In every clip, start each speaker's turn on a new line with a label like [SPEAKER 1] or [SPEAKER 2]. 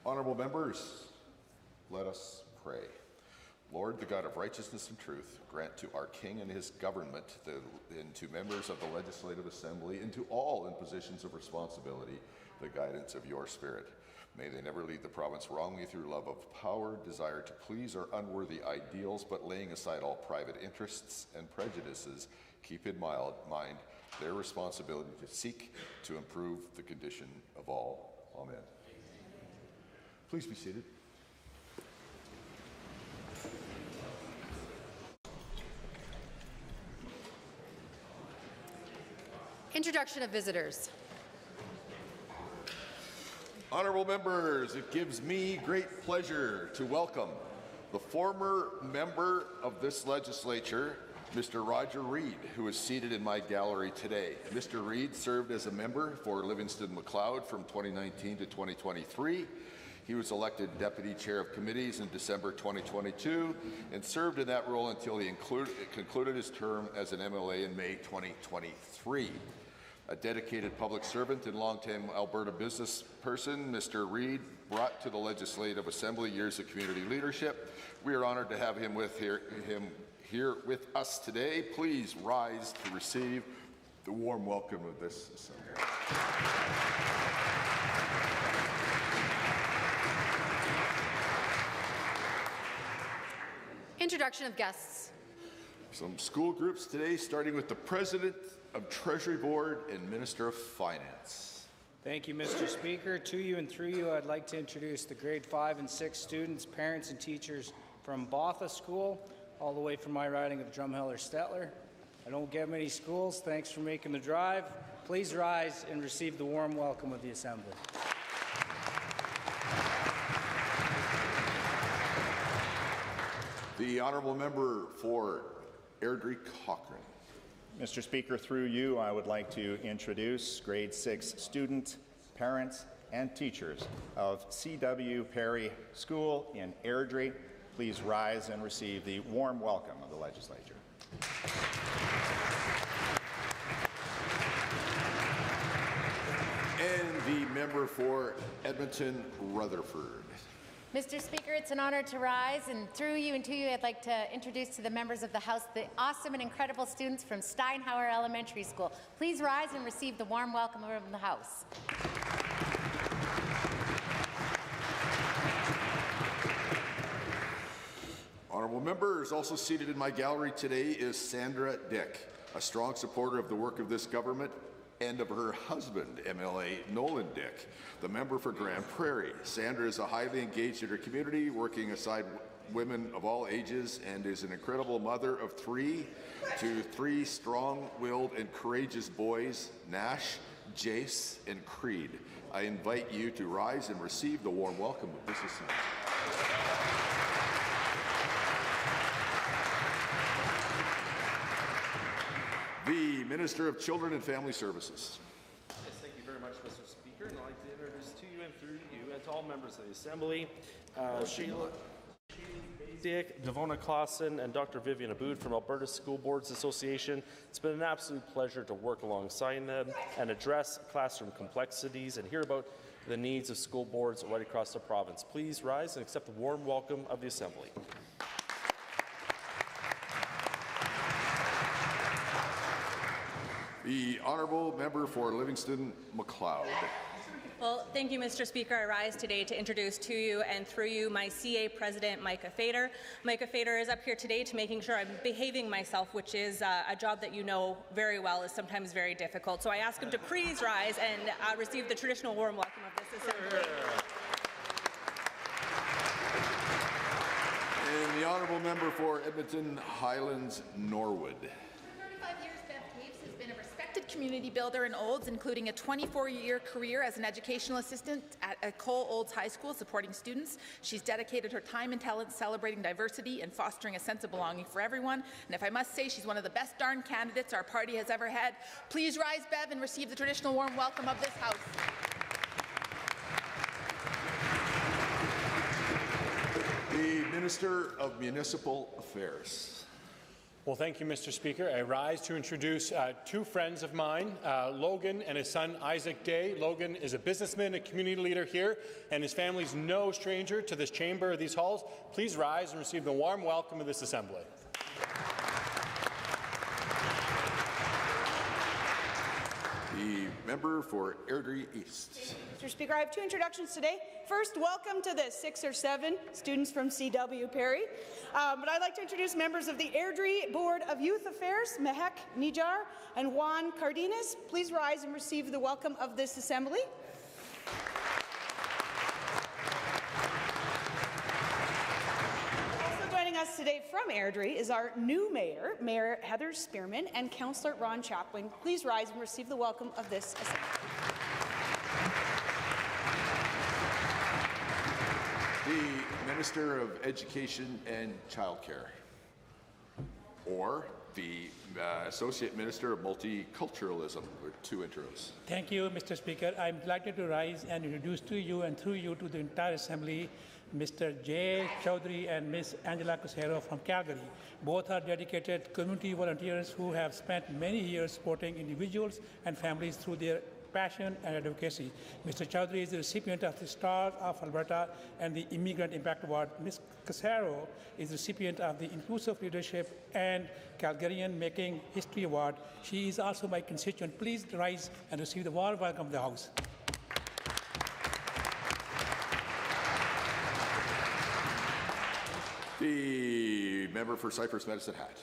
[SPEAKER 1] Honourable members, let us pray. Lord, the God of righteousness and truth, grant to our King and his government, and to members of the Legislative Assembly, and to all in positions of responsibility, the guidance of your Spirit. May they never lead the province wrongly through love of power, desire to please, or unworthy ideals, but laying aside all private interests and prejudices, keep in mind their responsibility to seek to improve the condition of all. Amen. Please be seated.
[SPEAKER 2] Introduction of visitors.
[SPEAKER 1] Honourable members, it gives me great pleasure to welcome the former member of this legislature, Mr. Roger Reid, who is seated in my gallery today. Mr. Reid served as a member for Livingston-McLeod from 2019 to 2023. He was elected Deputy Chair of Committees in December 2022 and served in that role until he concluded his term as an MLA in May 2023. A dedicated public servant and long-time Alberta business person, Mr. Reid brought to the Legislative Assembly years of community leadership. We are honoured to have him here with us today. Please rise to receive the warm welcome of this Assembly.
[SPEAKER 2] Introduction of guests.
[SPEAKER 1] Some school groups today, starting with the President of Treasury Board and Minister of Finance.
[SPEAKER 3] Thank you, Mr. Speaker. To you and through you, I'd like to introduce the grade 5 and 6 students, parents and teachers from Botha School, all the way from my riding of Drumheller-Stettler. I don't get many schools. Thanks for making the drive. Please rise and receive the warm welcome of the Assembly.
[SPEAKER 1] The Honourable Member for Airdrie Cochrane.
[SPEAKER 4] Mr. Speaker, through you, I would like to introduce grade 6 student, parents, and teachers of C.W. Perry School in Airdrie. Please rise and receive the warm welcome of the Legislature.
[SPEAKER 1] And the member for Edmonton Rutherford.
[SPEAKER 5] Mr. Speaker, it's an honour to rise, and through you and to you, I'd like to introduce to the members of the House the awesome and incredible students from Steinhauer Elementary School. Please rise and receive the warm welcome from the House.
[SPEAKER 1] Honourable members, also seated in my gallery today is Sandra Dick, a strong supporter of the work of this government and of her husband, MLA Nolan Dick, the member for Grand Prairie. Sandra is a highly engaged in her community, working aside women of all ages, and is an incredible mother of 3 to 3 strong-willed and courageous boys, Nash, Jace, and Creed. I invite you to rise and receive the warm welcome of this Assembly. The Minister of Children and Family Services.
[SPEAKER 6] Yes, thank you very much, Mr. Speaker. And I'd like to introduce to you and through you and to all members of the Assembly, Sheila Dick, Devona Clausen, and Dr. Vivian Aboud from Alberta School Boards Association. It's been an absolute pleasure to work alongside them and address classroom complexities and hear about the needs of school boards right across the province. Please rise and accept the warm welcome of the Assembly.
[SPEAKER 1] The Honourable Member for Livingston-McLeod.
[SPEAKER 7] Well, thank you, Mr. Speaker. I rise today to introduce to you and through you my CA President, Micah Fader. Micah Fader is up here today to making sure I'm behaving myself, which is a job that you know very well is sometimes very difficult. So I ask him to please rise and receive the traditional warm welcome of this Assembly.
[SPEAKER 1] And the Honourable Member for Edmonton Highlands Norwood.
[SPEAKER 8] Community builder in Olds, including a 24-year career as an educational assistant at Cole Olds High School supporting students. She's dedicated her time and talent celebrating diversity and fostering a sense of belonging for everyone. And if I must say, she's one of the best darn candidates our party has ever had. Please rise, Bev, and receive the traditional warm welcome of this House.
[SPEAKER 1] The Minister of Municipal Affairs.
[SPEAKER 9] Well, thank you, Mr. Speaker. I rise to introduce two friends of mine, Logan and his son, Isaac Day. Logan is a businessman and community leader here, and his family is no stranger to this chamber or these halls. Please rise and receive the warm welcome of this assembly.
[SPEAKER 1] The member for Airdrie East.
[SPEAKER 10] Mr. Speaker, I have two introductions today. First, welcome to the 6 or 7 students from C.W. Perry. But I'd like to introduce members of the Airdrie Board of Youth Affairs, Mehek Nijar and Juan Cardenas. Please rise and receive the welcome of this assembly. Also joining us today from Airdrie is our new mayor, Mayor Heather Spearman, and Councillor Ron Chaplin. Please rise and receive the welcome of this assembly.
[SPEAKER 1] The Minister of Education and Childcare, or the Associate Minister of Multiculturalism, with two intros.
[SPEAKER 11] Thank you, Mr. Speaker. I'm delighted to rise and introduce to you and through you to the entire Assembly Mr. J. Chowdhury and Ms. Angela Cusero from Calgary. Both are dedicated community volunteers who have spent many years supporting individuals and families through their passion and advocacy. Mr. Chowdhury is the recipient of the Star of Alberta and the Immigrant Impact Award. Ms. Cusero is the recipient of the Inclusive Leadership and Calgarian Making History Award. She is also my constituent. Please rise and receive the warm welcome of the House.
[SPEAKER 1] The member for Cypress Medicine Hat.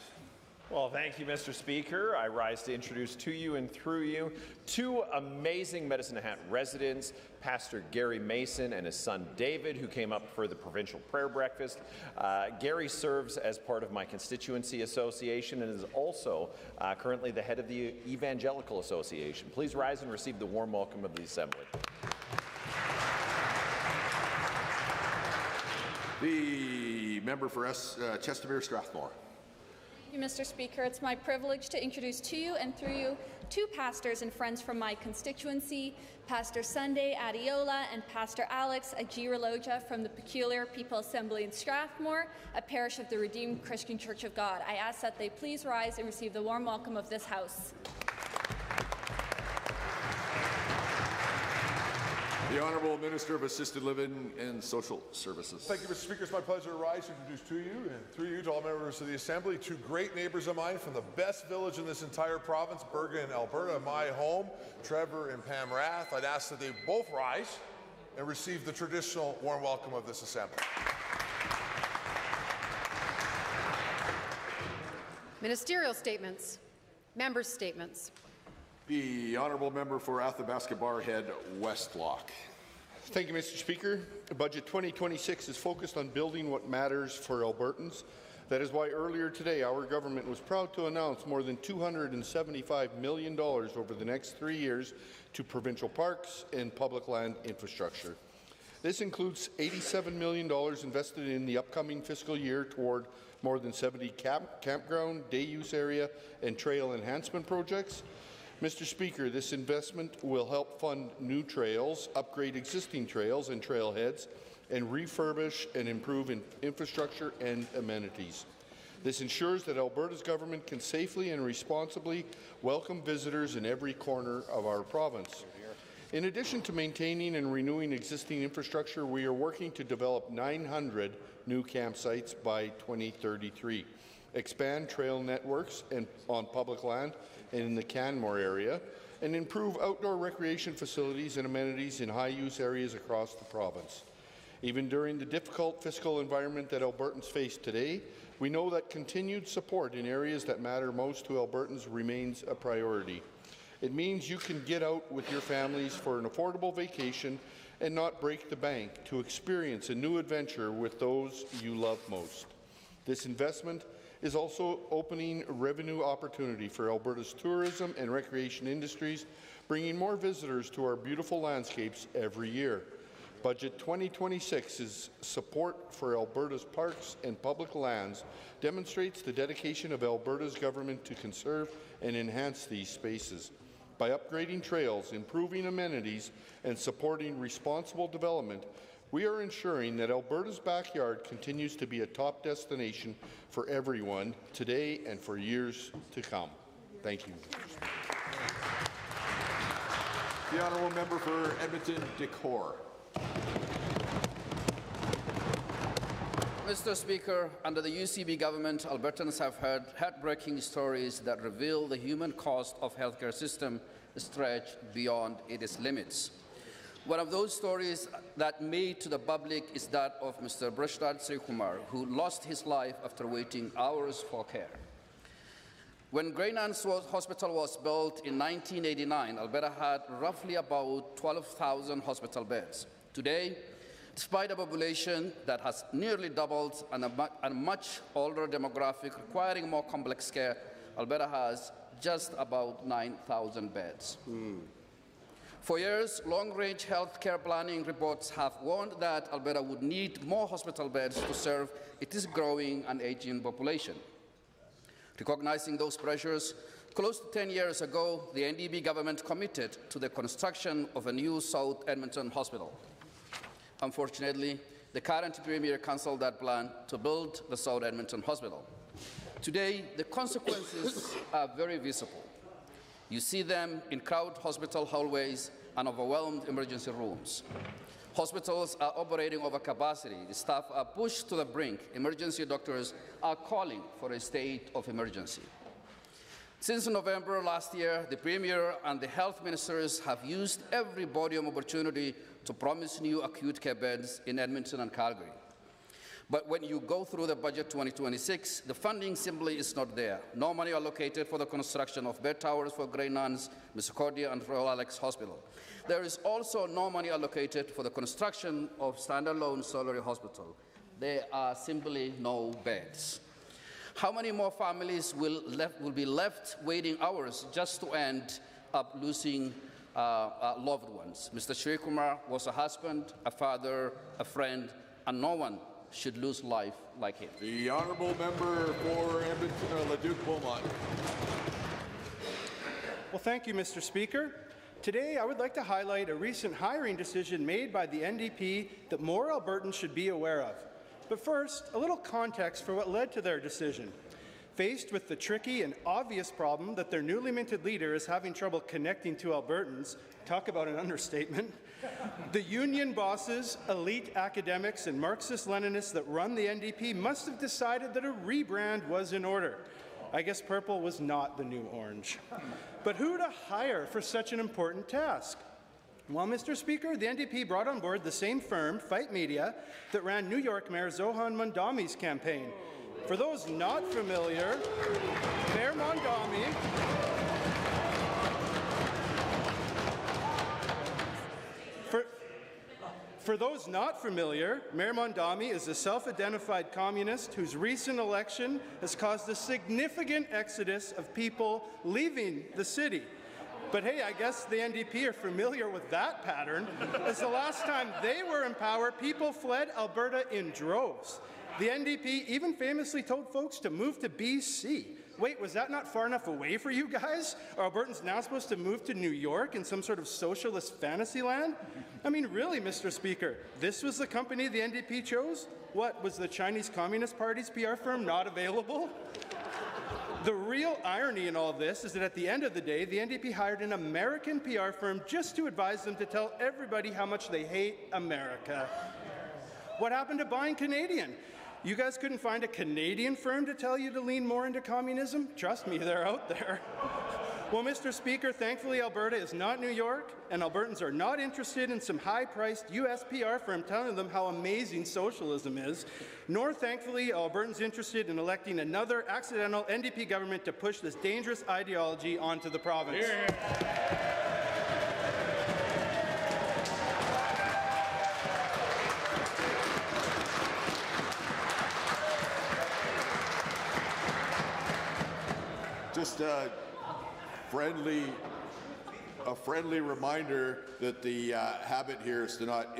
[SPEAKER 12] Well, thank you, Mr. Speaker. I rise to introduce to you and through you two amazing Medicine Hat residents, Pastor Gary Mason and his son David, who came up for the provincial prayer breakfast. Gary serves as part of my constituency association and is also currently the head of the Evangelical Association. Please rise and receive the warm welcome of the Assembly.
[SPEAKER 1] The member for Chestermere Strathmore.
[SPEAKER 13] Thank you, Mr. Speaker. It's my privilege to introduce to you and through you two pastors and friends from my constituency, Pastor Sunday Adiola and Pastor Alex Agiraloja from the Peculiar People Assembly in Strathmore, a parish of the Redeemed Christian Church of God. I ask that they please rise and receive the warm welcome of this House.
[SPEAKER 1] The Honourable Minister of Assisted Living and Social Services.
[SPEAKER 14] Thank you, Mr. Speaker. It's my pleasure to rise to introduce to you and through you to all members of the Assembly two great neighbours of mine from the best village in this entire province, Bergen, Alberta, my home, Trevor and Pam Rath. I'd ask that they both rise and receive the traditional warm welcome of this Assembly.
[SPEAKER 2] Ministerial statements. Members' statements.
[SPEAKER 1] The Honourable Member for Athabasca Barrhead, Westlock.
[SPEAKER 15] Thank you, Mr. Speaker. Budget 2026 is focused on building what matters for Albertans. That is why earlier today our government was proud to announce more than $275 million over the next 3 years to provincial parks and public land infrastructure. This includes $87 million invested in the upcoming fiscal year toward more than 70 campground, day use area, and trail enhancement projects. Mr. Speaker, this investment will help fund new trails, upgrade existing trails and trailheads, and refurbish and improve infrastructure and amenities. This ensures that Alberta's government can safely and responsibly welcome visitors in every corner of our province. In addition to maintaining and renewing existing infrastructure, we are working to develop 900 new campsites by 2033, expand trail networks on public land and in the Canmore area, and improve outdoor recreation facilities and amenities in high-use areas across the province. Even during the difficult fiscal environment that Albertans face today, we know that continued support in areas that matter most to Albertans remains a priority. It means you can get out with your families for an affordable vacation and not break the bank to experience a new adventure with those you love most. This investment is also opening revenue opportunity for Alberta's tourism and recreation industries, bringing more visitors to our beautiful landscapes every year. Budget 2026's support for Alberta's parks and public lands demonstrates the dedication of Alberta's government to conserve and enhance these spaces. By upgrading trails, improving amenities, and supporting responsible development, we are ensuring that Alberta's backyard continues to be a top destination for everyone today and for years to come. Thank you.
[SPEAKER 1] The honourable member for Edmonton-Decore.
[SPEAKER 16] Mr. Speaker, under the UCB government, Albertans have heard heartbreaking stories that reveal the human cost of healthcare system stretched beyond its limits. One of those stories that made to the public is that of Mr. Brashdad Srikumar, who lost his life after waiting hours for care. When Grey Nuns Hospital was built in 1989, Alberta had roughly about 12,000 hospital beds. Today, despite a population that has nearly doubled and a much older demographic requiring more complex care, Alberta has just about 9,000 beds. For years, long-range health care planning reports have warned that Alberta would need more hospital beds to serve its growing and aging population. Recognizing those pressures, close to 10 years ago, the NDP government committed to the construction of a new South Edmonton hospital. Unfortunately, the current Premier cancelled that plan to build the South Edmonton Hospital. Today, the consequences are very visible. You see them in crowded hospital hallways and overwhelmed emergency rooms. Hospitals are operating over capacity. The staff are pushed to the brink. Emergency doctors are calling for a state of emergency. Since November last year, the Premier and the health ministers have used every podium opportunity to promise new acute care beds in Edmonton and Calgary. But when you go through the budget 2026, the funding simply is not there. No money allocated for the construction of bed towers for Grey Nuns, Misericordia, and Royal Alex Hospital. There is also no money allocated for the construction of standalone Solary Hospital. There are simply no beds. How many more families will be left waiting hours just to end up losing loved ones? Mr. Srikumar was a husband, a father, a friend, and no one should lose life like him.
[SPEAKER 1] The honourable member for Edmonton, Leduc-Beaumont.
[SPEAKER 17] Well, thank you, Mr. Speaker. Today, I would like to highlight a recent hiring decision made by the NDP that more Albertans should be aware of. But first, a little context for what led to their decision. Faced with the tricky and obvious problem that their newly minted leader is having trouble connecting to Albertans, talk about an understatement, the union bosses, elite academics, and Marxist-Leninists that run the NDP must have decided that a rebrand was in order. I guess purple was not the new orange. But who to hire for such an important task? Well, Mr. Speaker, the NDP brought on board the same firm, Fight Media, that ran New York Mayor Zohan Mandami's campaign. For those not familiar, Mayor Mandami Mayor Mandami is a self-identified communist whose recent election has caused a significant exodus of people leaving the city. But hey, I guess the NDP are familiar with that pattern, as the last time they were in power, people fled Alberta in droves. The NDP even famously told folks to move to BC. Wait, was that not far enough away for you guys? Are Albertans now supposed to move to New York in some sort of socialist fantasy land? I mean, really, Mr. Speaker, this was the company the NDP chose? What, was the Chinese Communist Party's PR firm not available? The real irony in all of this is that at the end of the day, the NDP hired an American PR firm just to advise them to tell everybody how much they hate America. What happened to buying Canadian? You guys couldn't find a Canadian firm to tell you to lean more into communism? Trust me, they're out there. Well, Mr. Speaker, thankfully Alberta is not New York, and Albertans are not interested in some high-priced US PR firm telling them how amazing socialism is, nor, thankfully, Albertans interested in electing another accidental NDP government to push this dangerous ideology onto the province.
[SPEAKER 1] Just a friendly reminder that the habit here is to not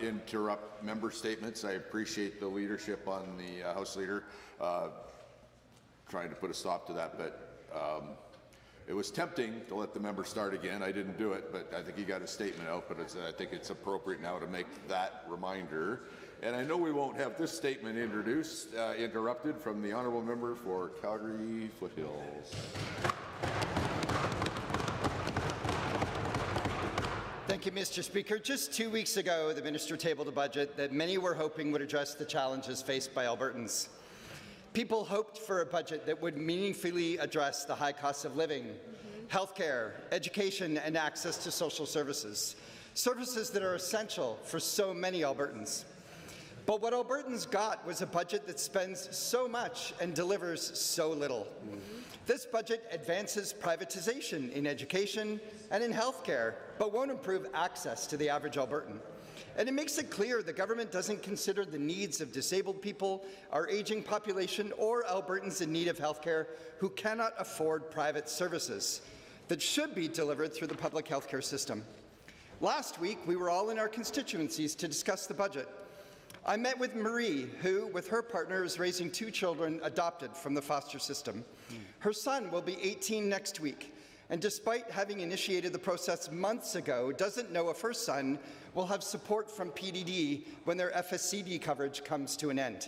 [SPEAKER 1] interrupt member statements. I appreciate the leadership on the House Leader trying to put a stop to that, but It was tempting to let the member start again. I didn't do it, but I think he got a statement out, but I think it's appropriate now to make that reminder. And I know we won't have this statement interrupted from the honourable member for Calgary Foothills.
[SPEAKER 18] Thank you, Mr. Speaker. Just 2 weeks ago, the minister tabled a budget that many were hoping would address the challenges faced by Albertans. People hoped for a budget that would meaningfully address the high cost of living, healthcare, education, and access to social services, services that are essential for so many Albertans. But what Albertans got was a budget that spends so much and delivers so little. This budget advances privatization in education and in healthcare, but won't improve access to the average Albertan. And it makes it clear the government doesn't consider the needs of disabled people, our aging population, or Albertans in need of healthcare who cannot afford private services that should be delivered through the public healthcare system. Last week, we were all in our constituencies to discuss the budget. I met with Marie, who, with her partner, is raising 2 children adopted from the foster system. Her son will be 18 next week, and despite having initiated the process months ago, doesn't know if her son will have support from PDD when their FSCD coverage comes to an end.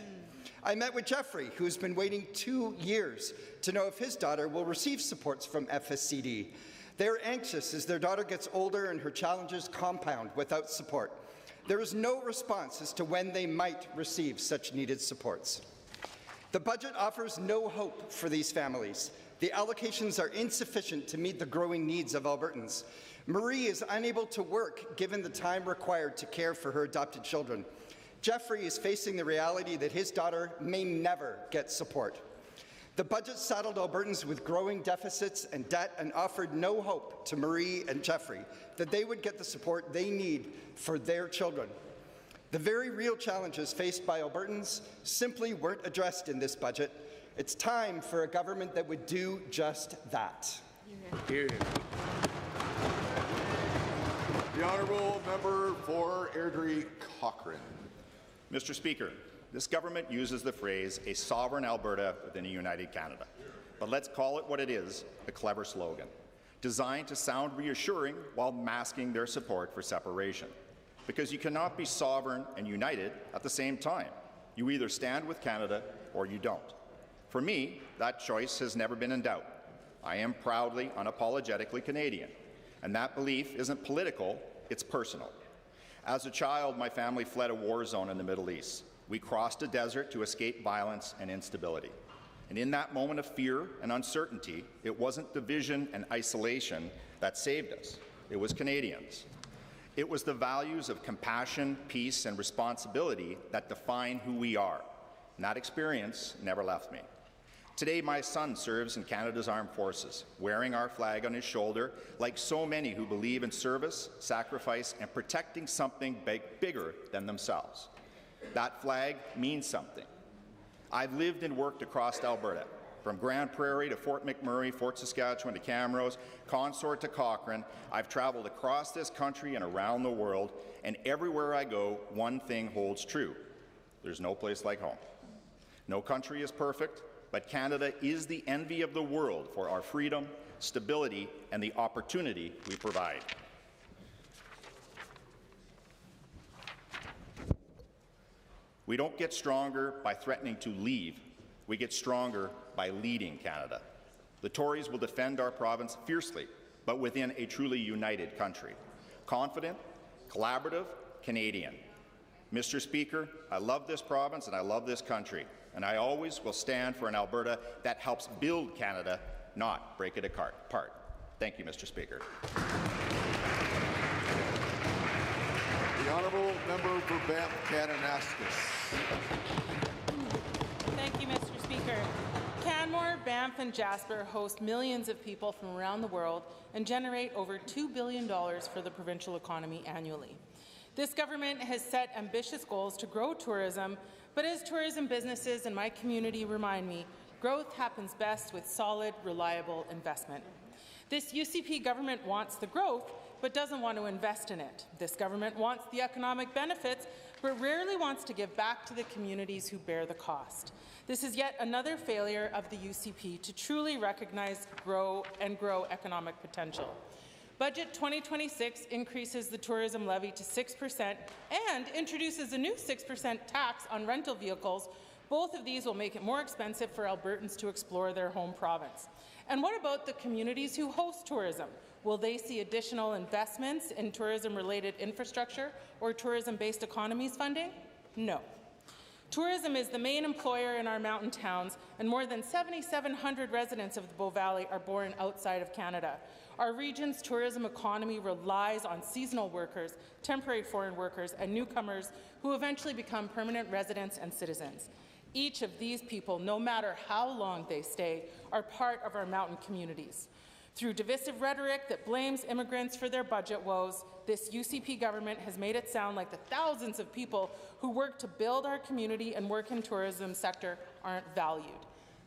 [SPEAKER 18] I met with Jeffrey, who's been waiting 2 years to know if his daughter will receive supports from FSCD. They're anxious as their daughter gets older and her challenges compound without support. There is no response as to when they might receive such needed supports. The budget offers no hope for these families. The allocations are insufficient to meet the growing needs of Albertans. Marie is unable to work given the time required to care for her adopted children. Jeffrey is facing the reality that his daughter may never get support. The budget saddled Albertans with growing deficits and debt and offered no hope to Marie and Jeffrey that they would get the support they need for their children. The very real challenges faced by Albertans simply weren't addressed in this budget. It's time for a government that would do just that.
[SPEAKER 1] The honourable member for Airdrie Cochrane.
[SPEAKER 4] Mr. Speaker, this government uses the phrase, a sovereign Alberta within a united Canada. But let's call it what it is, a clever slogan, designed to sound reassuring while masking their support for separation. Because you cannot be sovereign and united at the same time. You either stand with Canada or you don't. For me, that choice has never been in doubt. I am proudly, unapologetically Canadian, and that belief isn't political, it's personal. As a child, my family fled a war zone in the Middle East. We crossed a desert to escape violence and instability. And in that moment of fear and uncertainty, it wasn't division and isolation that saved us. It was Canadians. It was the values of compassion, peace, and responsibility that define who we are. And that experience never left me. Today, my son serves in Canada's Armed Forces, wearing our flag on his shoulder, like so many who believe in service, sacrifice, and protecting something bigger than themselves. That flag means something. I've lived and worked across Alberta, from Grand Prairie to Fort McMurray, Fort Saskatchewan to Camrose, Consort to Cochrane. I've traveled across this country and around the world, and everywhere I go, one thing holds true. There's no place like home. No country is perfect, but Canada is the envy of the world for our freedom, stability, and the opportunity we provide. We don't get stronger by threatening to leave. We get stronger by leading Canada. The Tories will defend our province fiercely, but within a truly united country. Confident, collaborative, Canadian. Mr. Speaker, I love this province and I love this country, and I always will stand for an Alberta that helps build Canada, not break it apart. Thank you, Mr. Speaker.
[SPEAKER 1] The honourable member for Banff-Kananaskis.
[SPEAKER 19] Thank you, Mr. Speaker. Canmore, Banff and Jasper host millions of people from around the world and generate over $2 billion for the provincial economy annually. This government has set ambitious goals to grow tourism, but as tourism businesses in my community remind me, growth happens best with solid, reliable investment. This UCP government wants the growth, but doesn't want to invest in it. This government wants the economic benefits, but rarely wants to give back to the communities who bear the cost. This is yet another failure of the UCP to truly recognize, grow economic potential. Budget 2026 increases the tourism levy to 6% and introduces a new 6% tax on rental vehicles. Both of these will make it more expensive for Albertans to explore their home province. And what about the communities who host tourism? Will they see additional investments in tourism-related infrastructure or tourism-based economies funding? No. Tourism is the main employer in our mountain towns, and more than 7,700 residents of the Bow Valley are born outside of Canada. Our region's tourism economy relies on seasonal workers, temporary foreign workers, and newcomers who eventually become permanent residents and citizens. Each of these people, no matter how long they stay, are part of our mountain communities. Through divisive rhetoric that blames immigrants for their budget woes, this UCP government has made it sound like the thousands of people who work to build our community and work in tourism sector aren't valued.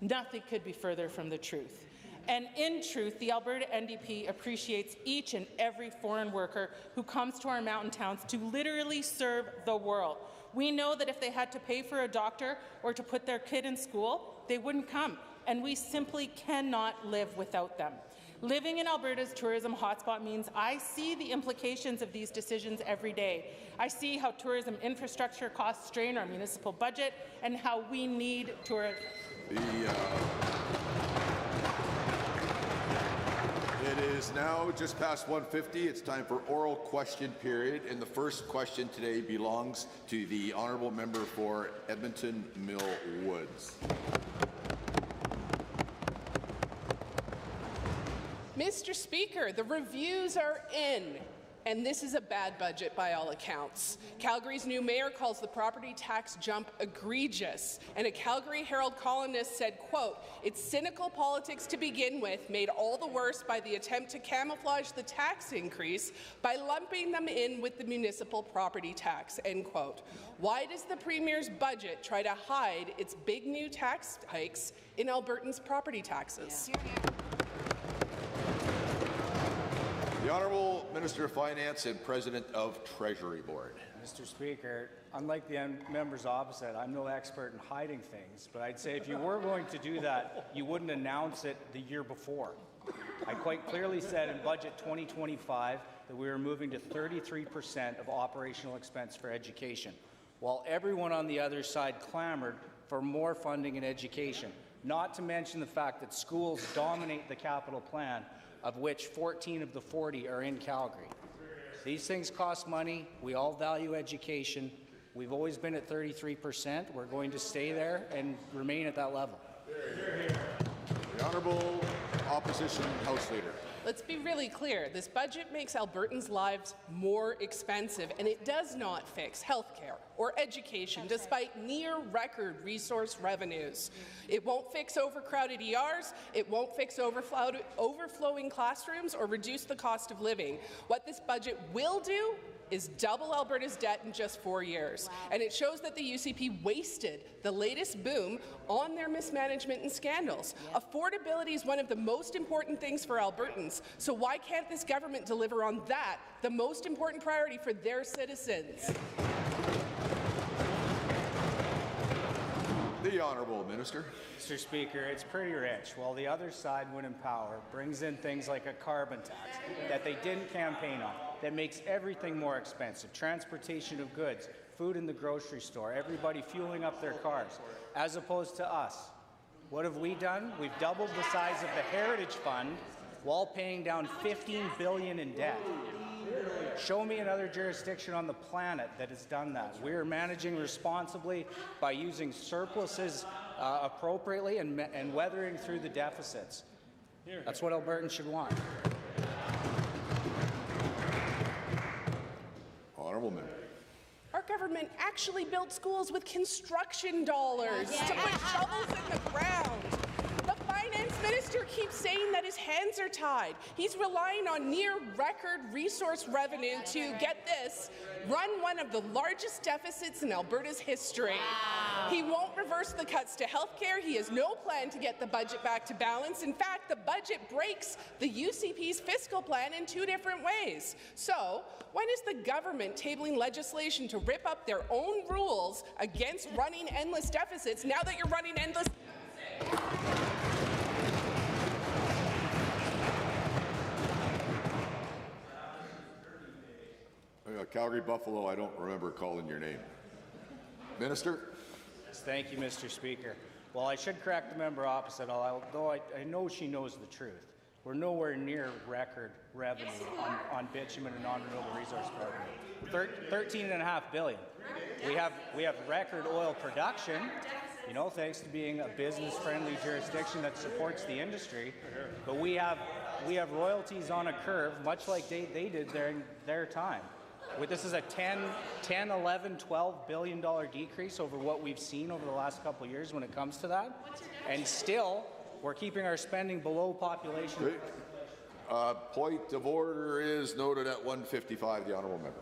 [SPEAKER 19] Nothing could be further from the truth. And in truth, the Alberta NDP appreciates each and every foreign worker who comes to our mountain towns to literally serve the world. We know that if they had to pay for a doctor or to put their kid in school, they wouldn't come, and we simply cannot live without them. Living in Alberta's tourism hotspot means I see the implications of these decisions every day. I see how tourism infrastructure costs strain our municipal budget and how we need tourism.
[SPEAKER 1] It is now just past 1:50. It's time for oral question period, and the first question today belongs to the honourable member for Edmonton Mill Woods.
[SPEAKER 20] Mr. Speaker, the reviews are in, and this is a bad budget by all accounts. Calgary's new mayor calls the property tax jump egregious, and a Calgary Herald columnist said, quote, "It's cynical politics to begin with, made all the worse by the attempt to camouflage the tax increase by lumping them in with the municipal property tax," end quote. Why does the Premier's budget try to hide its big new tax hikes in Albertans' property taxes?
[SPEAKER 1] The Honourable Minister of Finance and President of Treasury Board.
[SPEAKER 3] Mr. Speaker, unlike the members opposite, I'm no expert in hiding things, but I'd say if you were going to do that, you wouldn't announce it the year before. I quite clearly said in Budget 2025 that we were moving to 33% of operational expense for education, while everyone on the other side clamored for more funding in education, not to mention the fact that schools dominate the capital plan, of which 14 of the 40 are in Calgary. These things cost money. We all value education. We've always been at 33%. We're going to stay there and remain at that level.
[SPEAKER 1] The Honourable Opposition House Leader.
[SPEAKER 20] Let's be really clear. This budget makes Albertans' lives more expensive, and it does not fix healthcare or education, despite near-record resource revenues. It won't fix overcrowded ERs, it won't fix overflowing classrooms or reduce the cost of living. What this budget will do is double Alberta's debt in just 4 years. Wow. And it shows that the UCP wasted the latest boom on their mismanagement and scandals. Yeah. Affordability is one of the most important things for Albertans, so why can't this government deliver on that, the most important priority for their citizens?
[SPEAKER 1] The Honourable Minister.
[SPEAKER 3] Mr. Speaker, it's pretty rich. While the other side, when in power, brings in things like a carbon tax that they didn't campaign on, that makes everything more expensive, transportation of goods, food in the grocery store, everybody fueling up their cars, as opposed to us. What have we done? We've doubled the size of the Heritage Fund while paying down $15 billion in debt. Show me another jurisdiction on the planet that has done that. We are managing responsibly by using surpluses appropriately and weathering through the deficits. That's what Albertans should want.
[SPEAKER 1] Honourable Member.
[SPEAKER 20] Our government actually built schools with construction dollars to put shovels in the ground. The finance minister keeps saying that his hands hands are tied. He's relying on near-record resource revenue to, get this, run one of the largest deficits in Alberta's history. Wow. He won't reverse the cuts to healthcare. He has no plan to get the budget back to balance. In fact, the budget breaks the UCP's fiscal plan in 2 different ways. So, when is the government tabling legislation to rip up their own rules against running endless deficits now that you're running endless
[SPEAKER 1] Calgary Buffalo, I don't remember calling your name. Minister?
[SPEAKER 3] Thank you, Mr. Speaker. Well, I should correct the member opposite, although I know she knows the truth. We're nowhere near record revenue on bitumen and non-renewable resource revenue. $13.5 billion. We have record oil production, you know, thanks to being a business-friendly jurisdiction that supports the industry. But we have royalties on a curve, much like they did during their time. This is a $10, $11, $12 billion decrease over what we've seen over the last couple of years when it comes to that. And still, we're keeping our spending below population.
[SPEAKER 1] Point of order is noted at 1:55, the honourable member.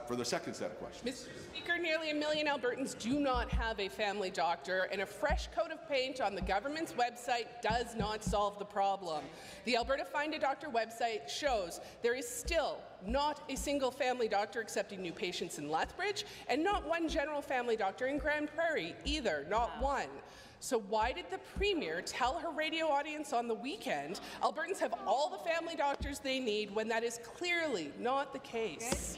[SPEAKER 1] For the second set of questions.
[SPEAKER 20] Mr. Speaker, nearly 1 million Albertans do not have a family doctor, and a fresh coat of paint on the government's website does not solve the problem. The Alberta Find a Doctor website shows there is still not a single family doctor accepting new patients in Lethbridge, and not one general family doctor in Grand Prairie either, not one. So why did the Premier tell her radio audience on the weekend Albertans have all the family doctors they need when that is clearly not the case?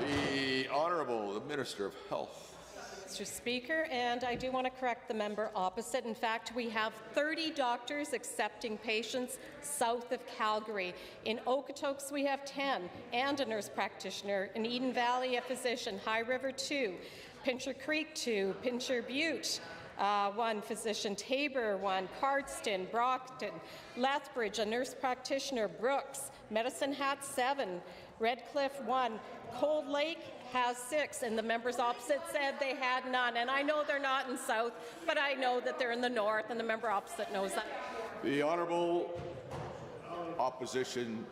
[SPEAKER 1] The Honourable Minister of Health.
[SPEAKER 21] Mr. Speaker, and I do want to correct the member opposite. In fact, we have 30 doctors accepting patients south of Calgary. In Okotoks, we have 10, and a nurse practitioner. In Eden Valley, a physician. High River, 2. Pincher Creek, 2. Pincher Butte, 1 physician. Tabor, 1. Cardston, Brockton, Lethbridge, a nurse practitioner. Brooks, Medicine Hat, 7. Redcliffe, 1. Cold Lake has 6, and the members opposite said they had none. And I know they're not in South, but I know that they're in the North, and the member opposite knows that.
[SPEAKER 1] The Honourable Opposition,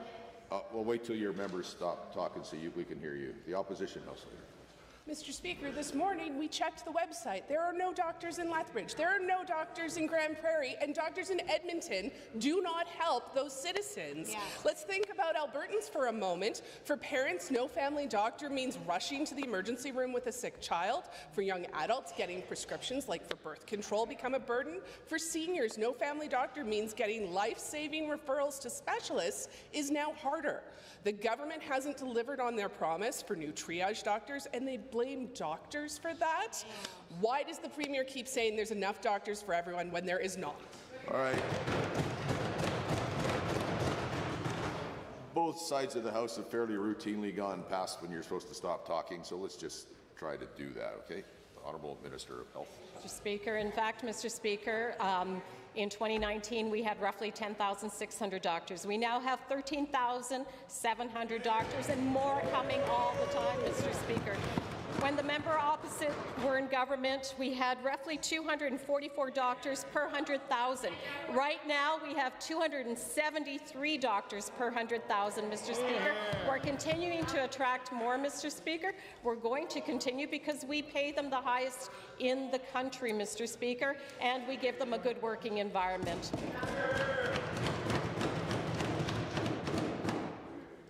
[SPEAKER 1] we'll wait till your members stop talking so we can hear you. The Opposition House Leader.
[SPEAKER 20] Mr. Speaker, this morning we checked the website. There are no doctors in Lethbridge. There are no doctors in Grand Prairie, and doctors in Edmonton do not help those citizens. Yeah. Let's think about Albertans for a moment. For parents, no family doctor means rushing to the emergency room with a sick child. For young adults, getting prescriptions like for birth control become a burden. For seniors, no family doctor means getting life-saving referrals to specialists is now harder. The government hasn't delivered on their promise for new triage doctors, and they blame doctors for that. Why does the Premier keep saying there's enough doctors for everyone when there is not?
[SPEAKER 1] All right. Both sides of the House have fairly routinely gone past when you're supposed to stop talking, so let's just try to do that, okay? The Honourable Minister of Health.
[SPEAKER 21] Mr. Speaker, in fact, Mr. Speaker, in 2019, we had roughly 10,600 doctors. We now have 13,700 doctors, and more coming all the time, Mr. Speaker. When the member opposite were in government, we had roughly 244 doctors per 100,000. Right now, we have 273 doctors per 100,000, Mr. Speaker. We're continuing to attract more, Mr. Speaker. We're going to continue because we pay them the highest in the country, Mr. Speaker, and we give them a good working environment.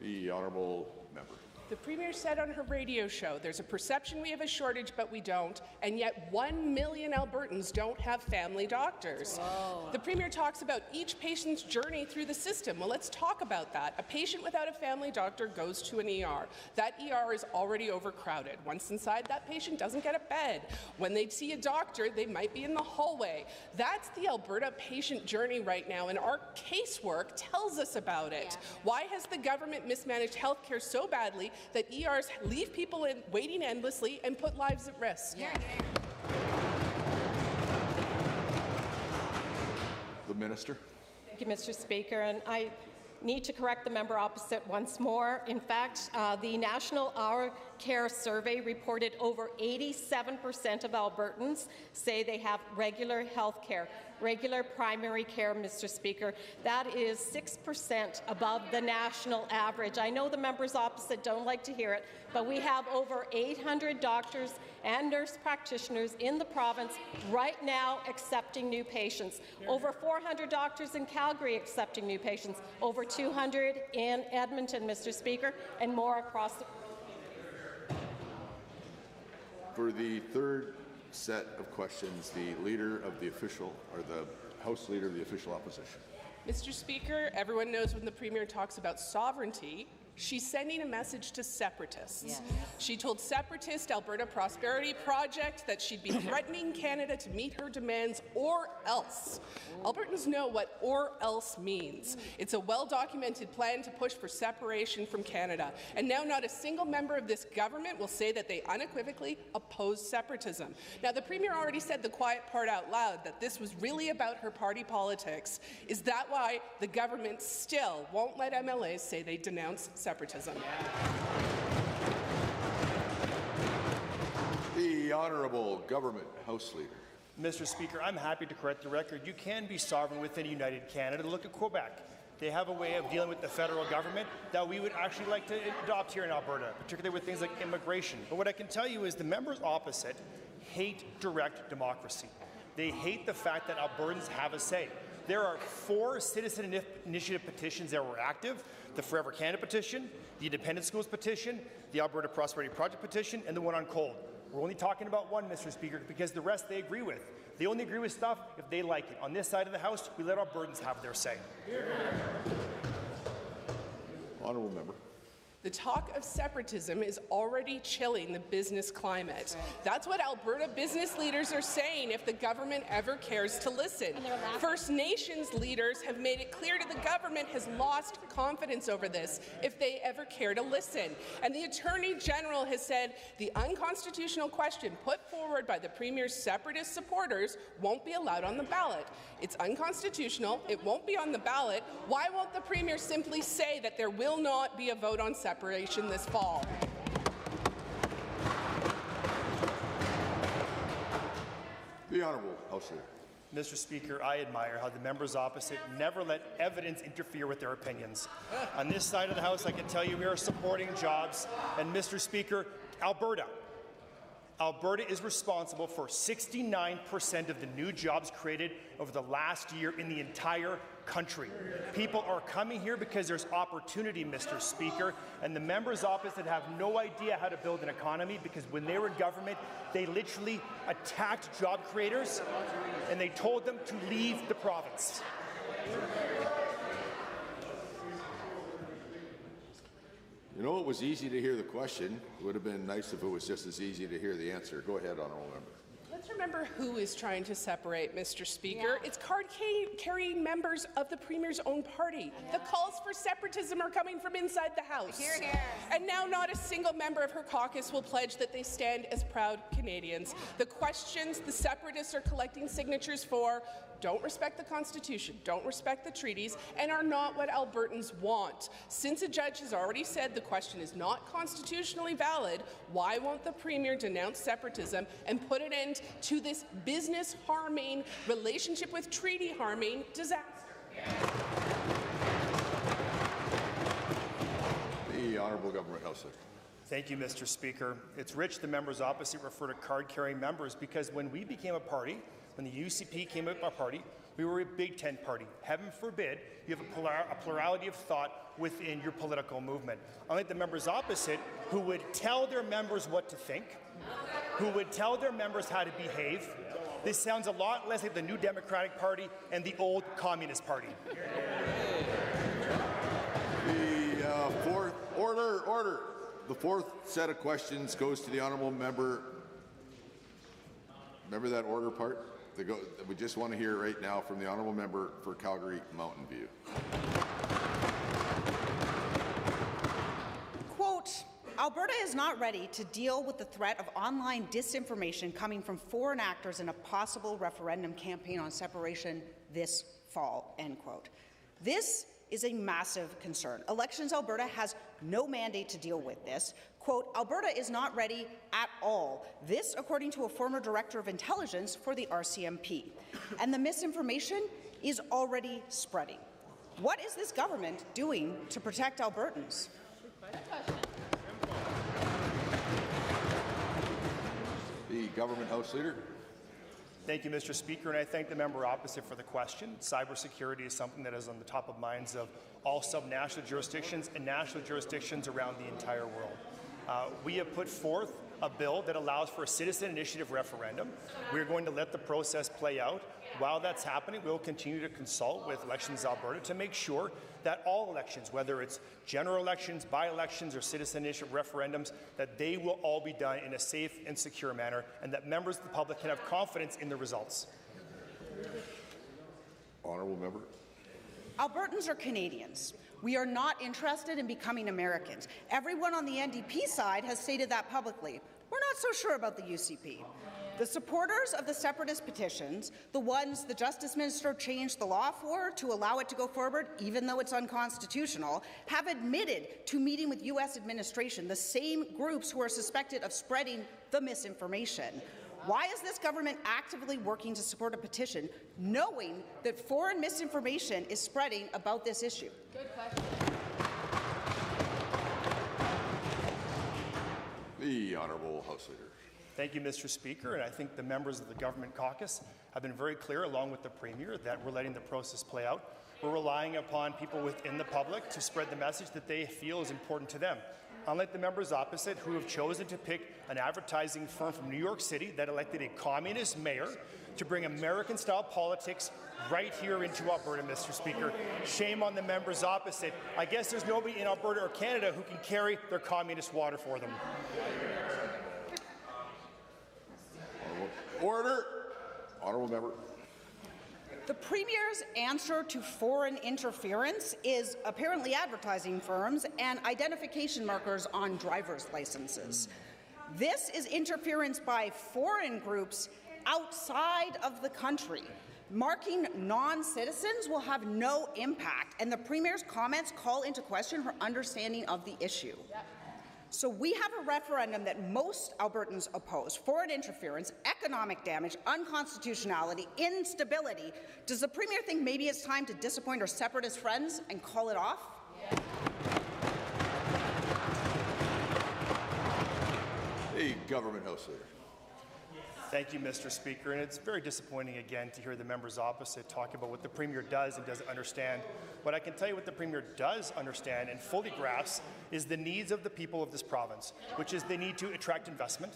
[SPEAKER 1] The Honourable Member.
[SPEAKER 20] The Premier said on her radio show, there's a perception we have a shortage, but we don't, and yet 1 million Albertans don't have family doctors. Whoa. The Premier talks about each patient's journey through the system. Well, let's talk about that. A patient without a family doctor goes to an ER. That ER is already overcrowded. Once inside, that patient doesn't get a bed. When they see a doctor, they might be in the hallway. That's the Alberta patient journey right now, and our casework tells us about it. Yeah. Why has the government mismanaged healthcare so badly that ERs leave people waiting endlessly and put lives at risk? Yeah.
[SPEAKER 1] The Minister.
[SPEAKER 21] Thank you, Mr. Speaker. And need to correct the member opposite once more. In fact, the National Our Care Survey reported over 87% of Albertans say they have regular health care, regular primary care, Mr. Speaker. That is 6% above the national average. I know the members opposite don't like to hear it, but we have over 800 doctors and nurse practitioners in the province right now accepting new patients. Over 400 doctors in Calgary accepting new patients, over 200 in Edmonton, Mr. Speaker, and more across the...
[SPEAKER 1] For the third set of questions, the leader of the official, or the House Leader of the official opposition.
[SPEAKER 20] Mr. Speaker, everyone knows when the Premier talks about sovereignty, she's sending a message to separatists. Yeah. She told separatist Alberta Prosperity Project that she'd be threatening Canada to meet her demands or else. Albertans know what or else means. It's a well-documented plan to push for separation from Canada. And now not a single member of this government will say that they unequivocally oppose separatism. Now, the Premier already said the quiet part out loud, that this was really about her party politics. Is that why the government still won't let MLAs say they denounce separatism?
[SPEAKER 1] The Honourable Government House Leader.
[SPEAKER 5] Mr. Speaker, I'm happy to correct the record. You can be sovereign within a united Canada. Look at Quebec. They have a way of dealing with the federal government that we would actually like to adopt here in Alberta, particularly with things like immigration. But what I can tell you is the members opposite hate direct democracy. They hate the fact that Albertans have a say. There are 4 citizen initiative petitions that were active: the Forever Canada petition, the Independent Schools petition, the Alberta Prosperity Project petition, and the one on coal. We're only talking about one, Mr. Speaker, because the rest they agree with. They only agree with stuff if they like it. On this side of the House, we let Albertans have their say.
[SPEAKER 1] Honourable member.
[SPEAKER 20] The talk of separatism is already chilling the business climate. That's what Alberta business leaders are saying if the government ever cares to listen. First Nations leaders have made it clear to the government has lost confidence over this if they ever care to listen. And the Attorney General has said the unconstitutional question put forward by the Premier's separatist supporters won't be allowed on the ballot. It's unconstitutional. It won't be on the ballot. Why won't the Premier simply say that there will not be a vote on separation this fall?
[SPEAKER 1] The Honourable House Leader.
[SPEAKER 5] Mr. Speaker, I admire how the members opposite never let evidence interfere with their opinions. On this side of the House, I can tell you we are supporting jobs. And Mr. Speaker, Alberta is responsible for 69% of the new jobs created over the last year in the entire country. People are coming here because there's opportunity, Mr. Speaker, and the members opposite have no idea how to build an economy because when they were in government, they literally attacked job creators and they told them to leave the province.
[SPEAKER 1] You know, it was easy to hear the question. It would have been nice if it was just as easy to hear the answer. Go ahead, Honourable Member.
[SPEAKER 20] Let's remember who is trying to separate, Mr. Speaker. Yeah. It's card-carrying members of the Premier's own party. The calls for separatism are coming from inside the House.
[SPEAKER 8] Hear, hear.
[SPEAKER 20] And now not a single member of her caucus will pledge that they stand as proud Canadians. The questions the separatists are collecting signatures for don't respect the Constitution, don't respect the treaties, and are not what Albertans want. Since a judge has already said the question is not constitutionally valid, why won't the Premier denounce separatism and put an end to this business-harming, relationship with treaty-harming disaster?
[SPEAKER 1] The Honourable Government House Leader.
[SPEAKER 5] Thank you, Mr. Speaker. It's rich the members opposite refer to card-carrying members because when we became a party, when the UCP came out of our party, we were a Big Tent party. Heaven forbid you have a plurality of thought within your political movement. Unlike the members opposite, who would tell their members what to think, who would tell their members how to behave, this sounds a lot less like the New Democratic Party and the old Communist Party.
[SPEAKER 1] Order. The fourth set of questions goes to the Honourable Member. Remember that order part? We just want to hear right now from the Honourable Member for Calgary Mountain View.
[SPEAKER 22] Quote, Alberta is not ready to deal with the threat of online disinformation coming from foreign actors in a possible referendum campaign on separation this fall, end quote. This is a massive concern. Elections Alberta has no mandate to deal with this. Quote, Alberta is not ready at all. This, according to a former director of intelligence for the RCMP. And the misinformation is already spreading. What is this government doing to protect Albertans?
[SPEAKER 1] The Government House Leader.
[SPEAKER 5] Thank you, Mr. Speaker, and I thank the member opposite for the question. Cybersecurity is something that is on the top of minds of all subnational jurisdictions and national jurisdictions around the entire world. We have put forth a bill that allows for a citizen initiative referendum. We're going to let the process play out. While that's happening, we'll continue to consult with Elections Alberta to make sure that all elections, whether it's general elections, by-elections, or citizen initiative referendums, that they will all be done in a safe and secure manner, and that members of the public can have confidence in the results.
[SPEAKER 1] Honourable member.
[SPEAKER 22] Albertans are Canadians. We are not interested in becoming Americans. Everyone on the NDP side has stated that publicly. We're not so sure about the UCP. The supporters of the separatist petitions, the ones the Justice Minister changed the law for to allow it to go forward, even though it's unconstitutional, have admitted to meeting with U.S. administration, the same groups who are suspected of spreading the misinformation. Why is this government actively working to support a petition, knowing that foreign misinformation is spreading about this issue?
[SPEAKER 13] Good question.
[SPEAKER 1] The Honourable House Leader.
[SPEAKER 5] Thank you, Mr. Speaker, and I think the members of the Government Caucus have been very clear, along with the Premier, that we're letting the process play out. We're relying upon people within the public to spread the message that they feel is important to them. Unlike the members opposite, who have chosen to pick an advertising firm from New York City that elected a communist mayor to bring American-style politics right here into Alberta, Mr. Speaker. Shame on the members opposite. I guess there's nobody in Alberta or Canada who can carry their communist water for them.
[SPEAKER 1] Order. Honourable member.
[SPEAKER 22] The Premier's answer to foreign interference is apparently advertising firms and identification markers on driver's licenses. This is interference by foreign groups outside of the country. Marking non-citizens will have no impact, and the Premier's comments call into question her understanding of the issue. Yep. So we have a referendum that most Albertans oppose: foreign interference, economic damage, unconstitutionality, instability. Does the Premier think maybe it's time to disappoint our separatist friends and call it off? Yeah.
[SPEAKER 1] The Government House Leader.
[SPEAKER 5] Thank you, Mr. Speaker. And it's very disappointing again to hear the members opposite talk about what the Premier does and doesn't understand. What I can tell you what the Premier does understand and fully grasps is the needs of the people of this province, which is the need to attract investment,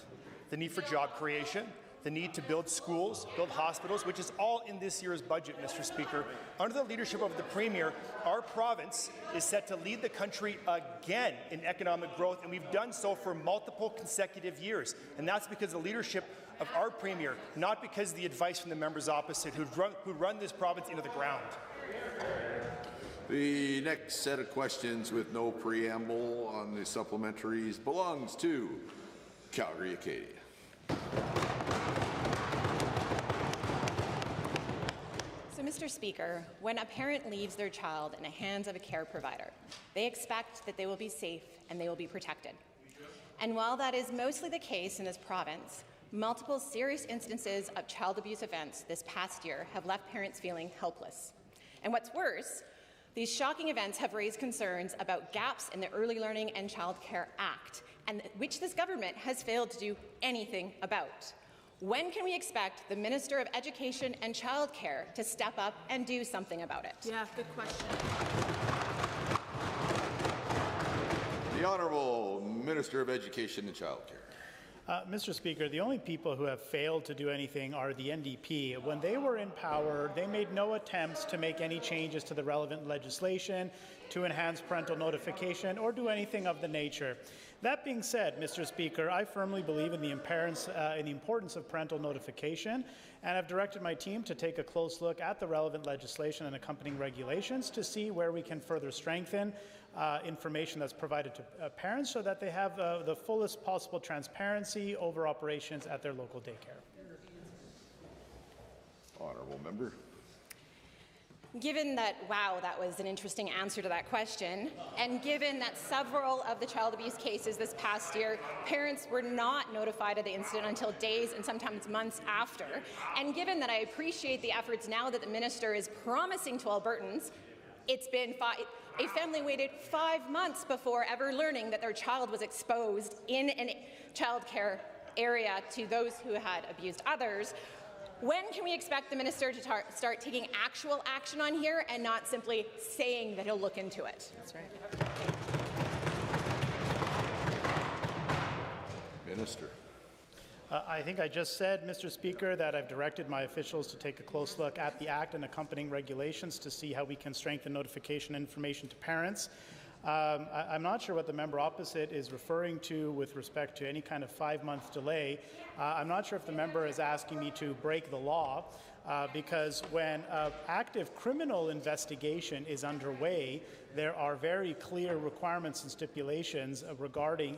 [SPEAKER 5] the need for job creation, the need to build schools, build hospitals, which is all in this year's budget, Mr. Speaker. Under the leadership of the Premier, our province is set to lead the country again in economic growth, and we've done so for multiple consecutive years. And that's because of the leadership of our Premier, not because of the advice from the members opposite who run this province into the ground.
[SPEAKER 1] The next set of questions with no preamble on the supplementaries belongs to Calgary Acadia.
[SPEAKER 6] So, Mr. Speaker, when a parent leaves their child in the hands of a care provider, they expect that they will be safe and they will be protected. And while that is mostly the case in this province, multiple serious instances of child abuse events this past year have left parents feeling helpless. And what's worse, these shocking events have raised concerns about gaps in the Early Learning and Child Care Act, and which this government has failed to do anything about. When can we expect the Minister of Education and Childcare to step up and do something about it?
[SPEAKER 8] Yeah, good question.
[SPEAKER 1] The Honourable Minister of Education and Childcare.
[SPEAKER 7] Mr. Speaker, the only people who have failed to do anything are the NDP. When they were in power, they made no attempts to make any changes to the relevant legislation, to enhance parental notification, or do anything of the nature. That being said, Mr. Speaker, I firmly believe in the importance of parental notification, and I've directed my team to take a close look at the relevant legislation and accompanying regulations to see where we can further strengthen information that's provided to parents so that they have the fullest possible transparency over operations at their local daycare.
[SPEAKER 1] Honourable member.
[SPEAKER 6] Given that, wow, that was an interesting answer to that question, and given that several of the child abuse cases this past year, parents were not notified of the incident until days and sometimes months after, and given that I appreciate the efforts now that the minister is promising to Albertans, it's been a family waited 5 months before ever learning that their child was exposed in a childcare area to those who had abused others. When can we expect the minister to start taking actual action on here and not simply saying that he'll look into it? That's right.
[SPEAKER 1] Minister.
[SPEAKER 7] I think I just said, Mr. Speaker, that I've directed my officials to take a close look at the Act and accompanying regulations to see how we can strengthen notification information to parents. I'm not sure what the member opposite is referring to with respect to any kind of 5-month delay. I'm not sure if the member is asking me to break the law, because when an active criminal investigation is underway, there are very clear requirements and stipulations regarding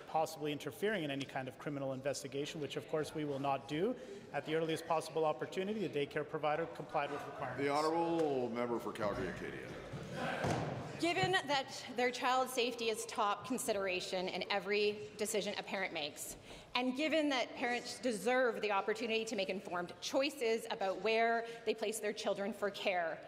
[SPEAKER 7] possibly interfering in any kind of criminal investigation, which of course we will not do. At the earliest possible opportunity, the daycare provider complied with requirements.
[SPEAKER 1] The honourable member for Calgary-Acadia.
[SPEAKER 6] Given that their child's safety is top consideration in every decision a parent makes, and given that parents deserve the opportunity to make informed choices about where they place their children for care,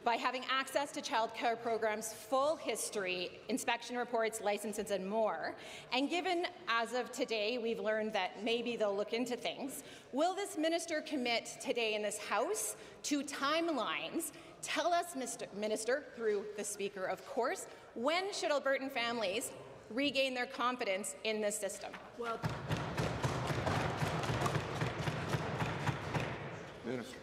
[SPEAKER 6] by having access to child care programs, full history, inspection reports, licenses, and more, and given, as of today, we've learned that maybe they'll look into things, will this minister commit today in this House to timelines? Tell us, Mr. Minister, through the Speaker, of course, when should Albertan families regain their confidence in this system?
[SPEAKER 1] Well, Minister.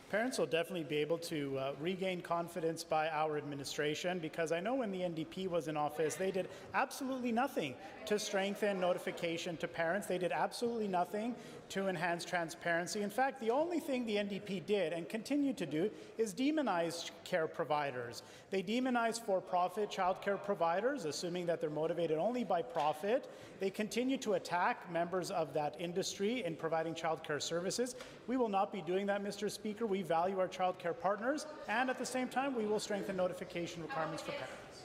[SPEAKER 7] Parents will definitely be able to regain confidence by our administration, because I know when the NDP was in office, they did absolutely nothing to strengthen notification to parents. They did absolutely nothing to enhance transparency. In fact, the only thing the NDP did and continue to do is demonize care providers. They demonize for-profit child care providers, assuming that they're motivated only by profit. They continue to attack members of that industry in providing child care services. We will not be doing that, Mr. Speaker. We value our child care partners, and at the same time, we will strengthen notification requirements for parents.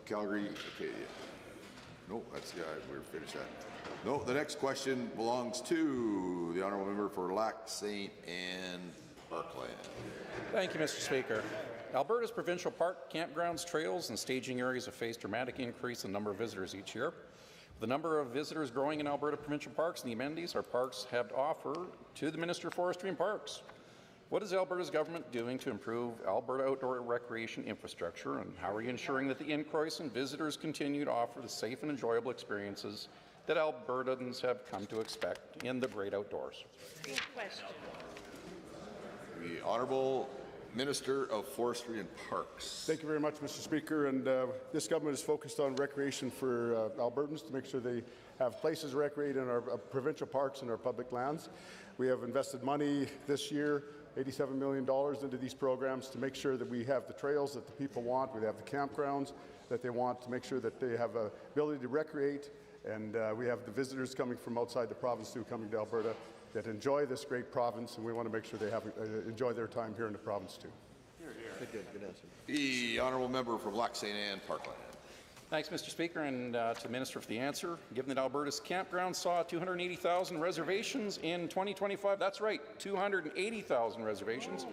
[SPEAKER 1] Calgary-Acadia. No, that's, yeah, we're finished that. No, the next question belongs to the honourable member for Lac St. Anne Parkland.
[SPEAKER 9] Thank you, Mr. Speaker. Alberta's provincial park, campgrounds, trails, and staging areas have faced dramatic increase in the number of visitors each year. The number of visitors growing in Alberta provincial parks and the amenities our parks have to offer to the Minister of Forestry and Parks. What is Alberta's government doing to improve Alberta outdoor recreation infrastructure, and how are you ensuring that the increase in visitors continue to offer the safe and enjoyable experiences that Albertans have come to expect in the great outdoors?
[SPEAKER 10] Good question.
[SPEAKER 1] The Honourable Minister of Forestry and Parks.
[SPEAKER 23] Thank you very much, Mr. Speaker. And this government is focused on recreation for Albertans to make sure they have places to recreate in our provincial parks and our public lands. We have invested money this year, $87 million into these programs to make sure that we have the trails that the people want, we have the campgrounds that they want, to make sure that they have the ability to recreate, and we have the visitors coming from outside the province too, coming to Alberta, that enjoy this great province, and we want to make sure they have enjoy their time here in the province too.
[SPEAKER 1] Good answer. The honourable member from Lac St. Anne Parkland.
[SPEAKER 9] Thanks, Mr. Speaker, and to the Minister for the answer. Given that Alberta's campgrounds saw 280,000 reservations in 2025, that's right, 280,000 reservations.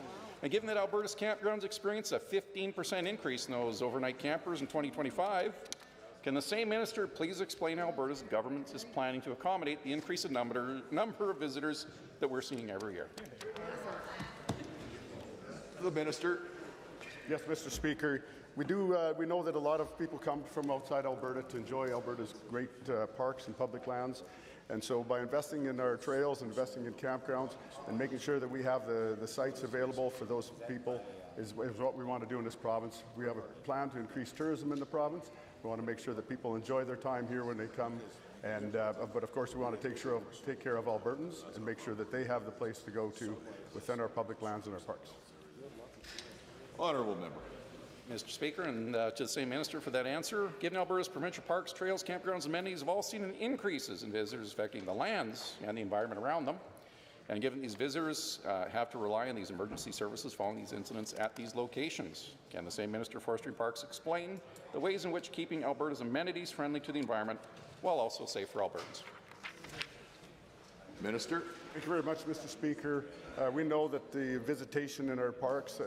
[SPEAKER 9] And given that Alberta's campgrounds experienced a 15% increase in those overnight campers in 2025, can the same minister please explain how Alberta's government is planning to accommodate the increase in number of visitors that we're seeing every year?
[SPEAKER 1] The minister.
[SPEAKER 23] Yes, Mr. Speaker. We know that a lot of people come from outside Alberta to enjoy Alberta's great parks and public lands. And so by investing in our trails, investing in campgrounds, and making sure that we have the sites available for those people is what we want to do in this province. We have a plan to increase tourism in the province. We want to make sure that people enjoy their time here when they come. And, but of course we want to take care of Albertans and make sure that they have the place to go to within our public lands and our parks.
[SPEAKER 1] Honourable member.
[SPEAKER 9] Mr. Speaker, and to the same minister for that answer, given Alberta's provincial parks, trails, campgrounds, and amenities have all seen increases in visitors affecting the lands and the environment around them, And given these visitors have to rely on these emergency services following these incidents at these locations, can the same Minister of Forestry and Parks explain the ways in which keeping Alberta's amenities friendly to the environment while also safe for Albertans?
[SPEAKER 1] Minister.
[SPEAKER 23] Thank you very much, Mr. Speaker. We know that the visitation in our parks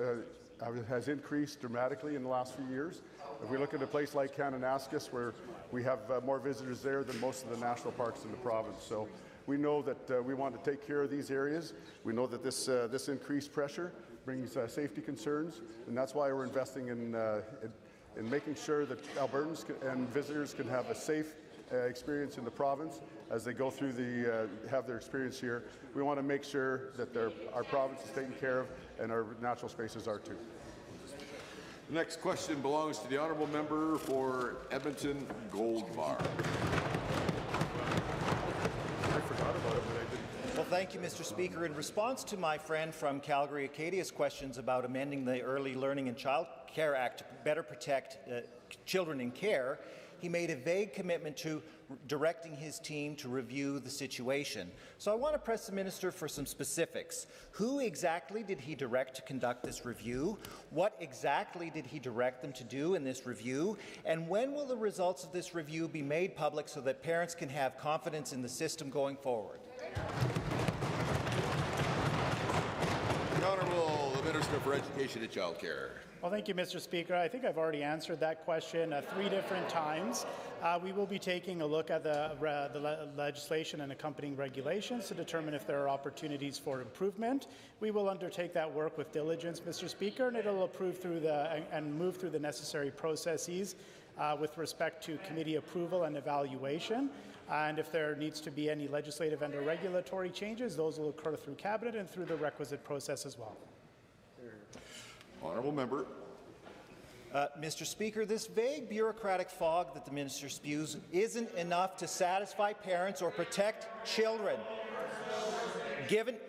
[SPEAKER 23] has increased dramatically in the last few years. If we look at a place like Kananaskis, where we have more visitors there than most of the national parks in the province. So we know that we want to take care of these areas. We know that this increased pressure brings safety concerns, and that's why we're investing in making sure that Albertans and visitors can have a safe experience in the province as they go through have their experience here. We want to make sure that our province is taken care of and our natural spaces are too.
[SPEAKER 1] The next question belongs to the honourable member for Edmonton Goldbar.
[SPEAKER 10] Well, thank you, Mr. Speaker. In response to my friend from Calgary, Acadia's questions about amending the Early Learning and Child Care Act to better protect children in care, he made a vague commitment to directing his team to review the situation. So I want to press the minister for some specifics. Who exactly did he direct to conduct this review? What exactly did he direct them to do in this review? And when will the results of this review be made public so that parents can have confidence in the system going forward?
[SPEAKER 1] The Honourable the Minister for Education and Childcare.
[SPEAKER 7] Well, thank you, Mr. Speaker. I think I've already answered that question 3 different times. We will be taking a look at the legislation and accompanying regulations to determine if there are opportunities for improvement. We will undertake that work with diligence, Mr. Speaker, and it'll approve through and move through the necessary processes with respect to committee approval and evaluation. And if there needs to be any legislative and or regulatory changes, those will occur through Cabinet and through the requisite process as well.
[SPEAKER 1] Honourable member.
[SPEAKER 10] Mr. Speaker, this vague bureaucratic fog that the minister spews isn't enough to satisfy parents or protect children. Given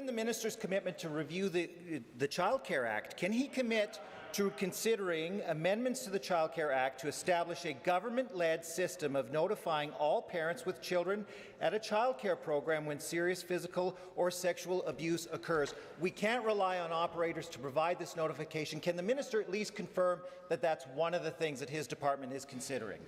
[SPEAKER 10] the minister's commitment to review the Child Care Act, can he commit to considering amendments to the Child Care Act to establish a government-led system of notifying all parents with children at a child care program when serious physical or sexual abuse occurs? We can't rely on operators to provide this notification. Can the minister at least confirm that that's one of the things that his department is considering?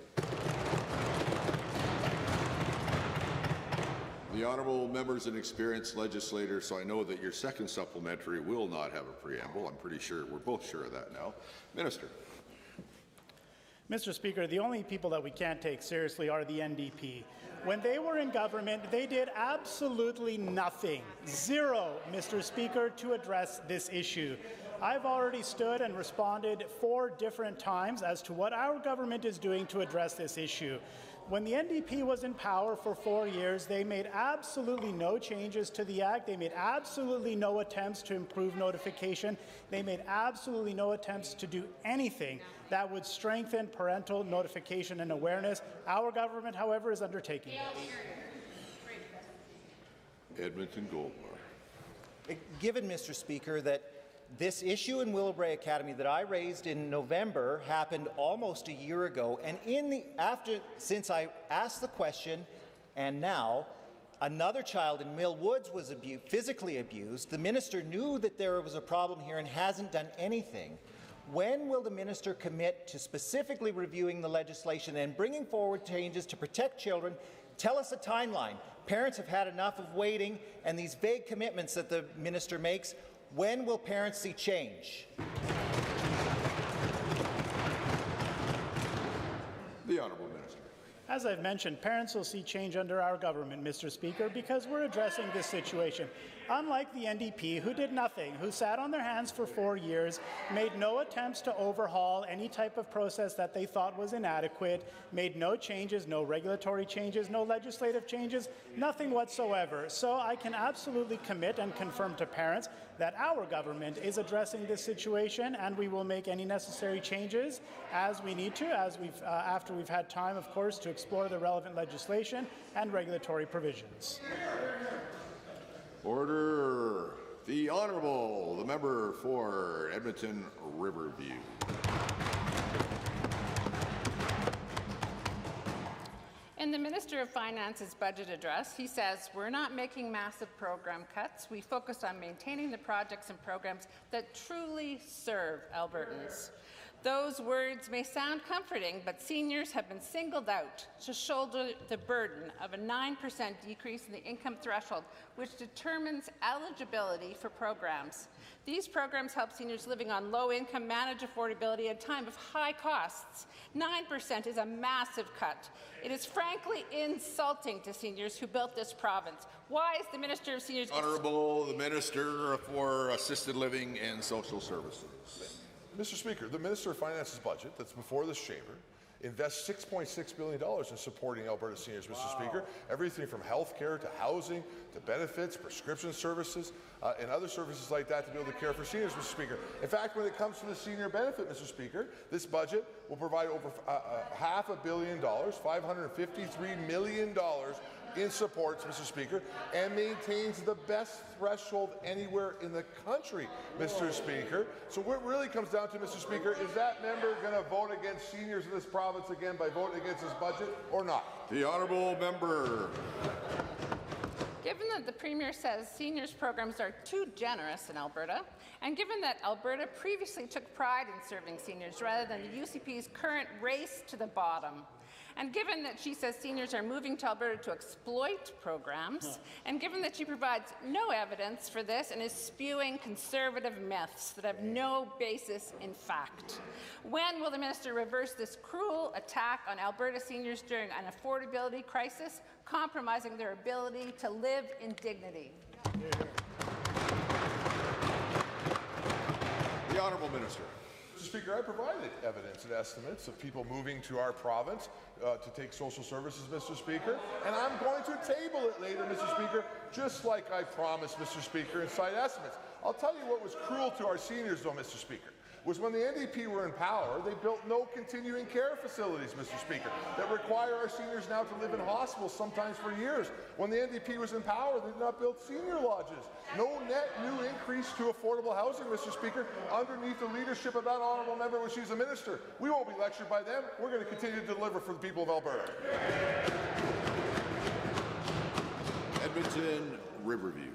[SPEAKER 1] The honourable member's an experienced legislator, so I know that your second supplementary will not have a preamble. I'm pretty sure we're both sure of that now. Minister.
[SPEAKER 7] Mr. Speaker, the only people that we can't take seriously are the NDP. When they were in government, they did absolutely nothing, zero, Mr. Speaker, to address this issue. I've already stood and responded 4 different times as to what our government is doing to address this issue. When the NDP was in power for 4 years, they made absolutely no changes to the Act. They made absolutely no attempts to improve notification. They made absolutely no attempts to do anything that would strengthen parental notification and awareness. Our government, however, is undertaking it.
[SPEAKER 1] Edmonton Goldbar.
[SPEAKER 10] Given, Mr. Speaker, that this issue in Willowbrae Academy that I raised in November happened almost a year ago, and since I asked the question and now another child in Mill Woods was physically abused, the minister knew that there was a problem here and hasn't done anything. When will the minister commit to specifically reviewing the legislation and bringing forward changes to protect children? Tell us a timeline. Parents have had enough of waiting and these vague commitments that the minister makes. When will parents see change?
[SPEAKER 1] The Honourable Minister.
[SPEAKER 7] As I've mentioned, parents will see change under our government, Mr. Speaker, because we're addressing this situation. Unlike the NDP, who did nothing, who sat on their hands for 4 years, made no attempts to overhaul any type of process that they thought was inadequate, made no changes, no regulatory changes, no legislative changes, nothing whatsoever. So I can absolutely commit and confirm to parents that our government is addressing this situation, and we will make any necessary changes as we need to, after we've had time, of course, to explore the relevant legislation and regulatory provisions.
[SPEAKER 1] Order. The Honourable, the member for Edmonton Riverview.
[SPEAKER 11] In the Minister of Finance's budget address, he says, "We're not making massive program cuts. We focus on maintaining the projects and programs that truly serve Albertans." Those words may sound comforting, but seniors have been singled out to shoulder the burden of a 9% decrease in the income threshold, which determines eligibility for programs. These programs help seniors living on low income manage affordability at a time of high costs. 9% is a massive cut. It is frankly insulting to seniors who built this province. Why is the Minister of Seniors...
[SPEAKER 1] Honourable the Minister for Assisted Living and Social Services.
[SPEAKER 12] Mr. Speaker, the Minister of Finance's budget that's before this chamber invests $6.6 billion in supporting Alberta seniors, Mr. Speaker. Everything from health care to housing to benefits, prescription services, and other services like that to be able to care for seniors, Mr. Speaker. In fact, when it comes to the senior benefit, Mr. Speaker, this budget will provide over $500 million, $553 million in supports, Mr. Speaker, and maintains the best threshold anywhere in the country, Mr. Speaker. So what it really comes down to, Mr. Speaker, is that member going to vote against seniors in this province again by voting against his budget or not?
[SPEAKER 1] The honourable member.
[SPEAKER 11] Given that the Premier says seniors programs are too generous in Alberta, and given that Alberta previously took pride in serving seniors rather than the UCP's current race to the bottom, and given that she says seniors are moving to Alberta to exploit programs, and given that she provides no evidence for this and is spewing conservative myths that have no basis in fact, when will the minister reverse this cruel attack on Alberta seniors during an affordability crisis, compromising their ability to live in dignity?
[SPEAKER 1] The honourable minister.
[SPEAKER 12] Mr. Speaker, I provided evidence and estimates of people moving to our province to take social services, Mr. Speaker, and I'm going to table it later, Mr. Speaker, just like I promised, Mr. Speaker, and cite estimates. I'll tell you what was cruel to our seniors, though, Mr. Speaker, was when the NDP were in power, they built no continuing care facilities, Mr. Speaker, that require our seniors now to live in hospitals, sometimes for years. When the NDP was in power, they did not build senior lodges. No net new increase to affordable housing, Mr. Speaker, underneath the leadership of that honourable member when she's a minister. We won't be lectured by them. We're going to continue to deliver for the people of Alberta.
[SPEAKER 1] Edmonton Riverview.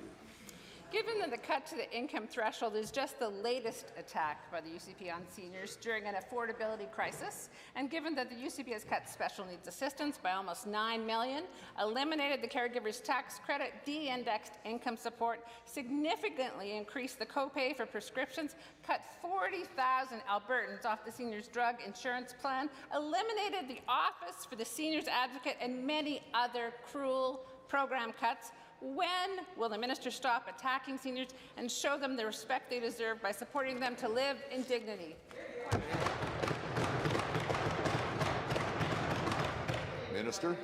[SPEAKER 11] Given that the cut to the income threshold is just the latest attack by the UCP on seniors during an affordability crisis, and given that the UCP has cut special needs assistance by almost $9 million, eliminated the caregiver's tax credit, de-indexed income support, significantly increased the copay for prescriptions, cut 40,000 Albertans off the seniors' drug insurance plan, eliminated the Office for the Seniors Advocate, and many other cruel program cuts, when will the minister stop attacking seniors and show them the respect they deserve by supporting them to live in dignity?
[SPEAKER 1] Minister.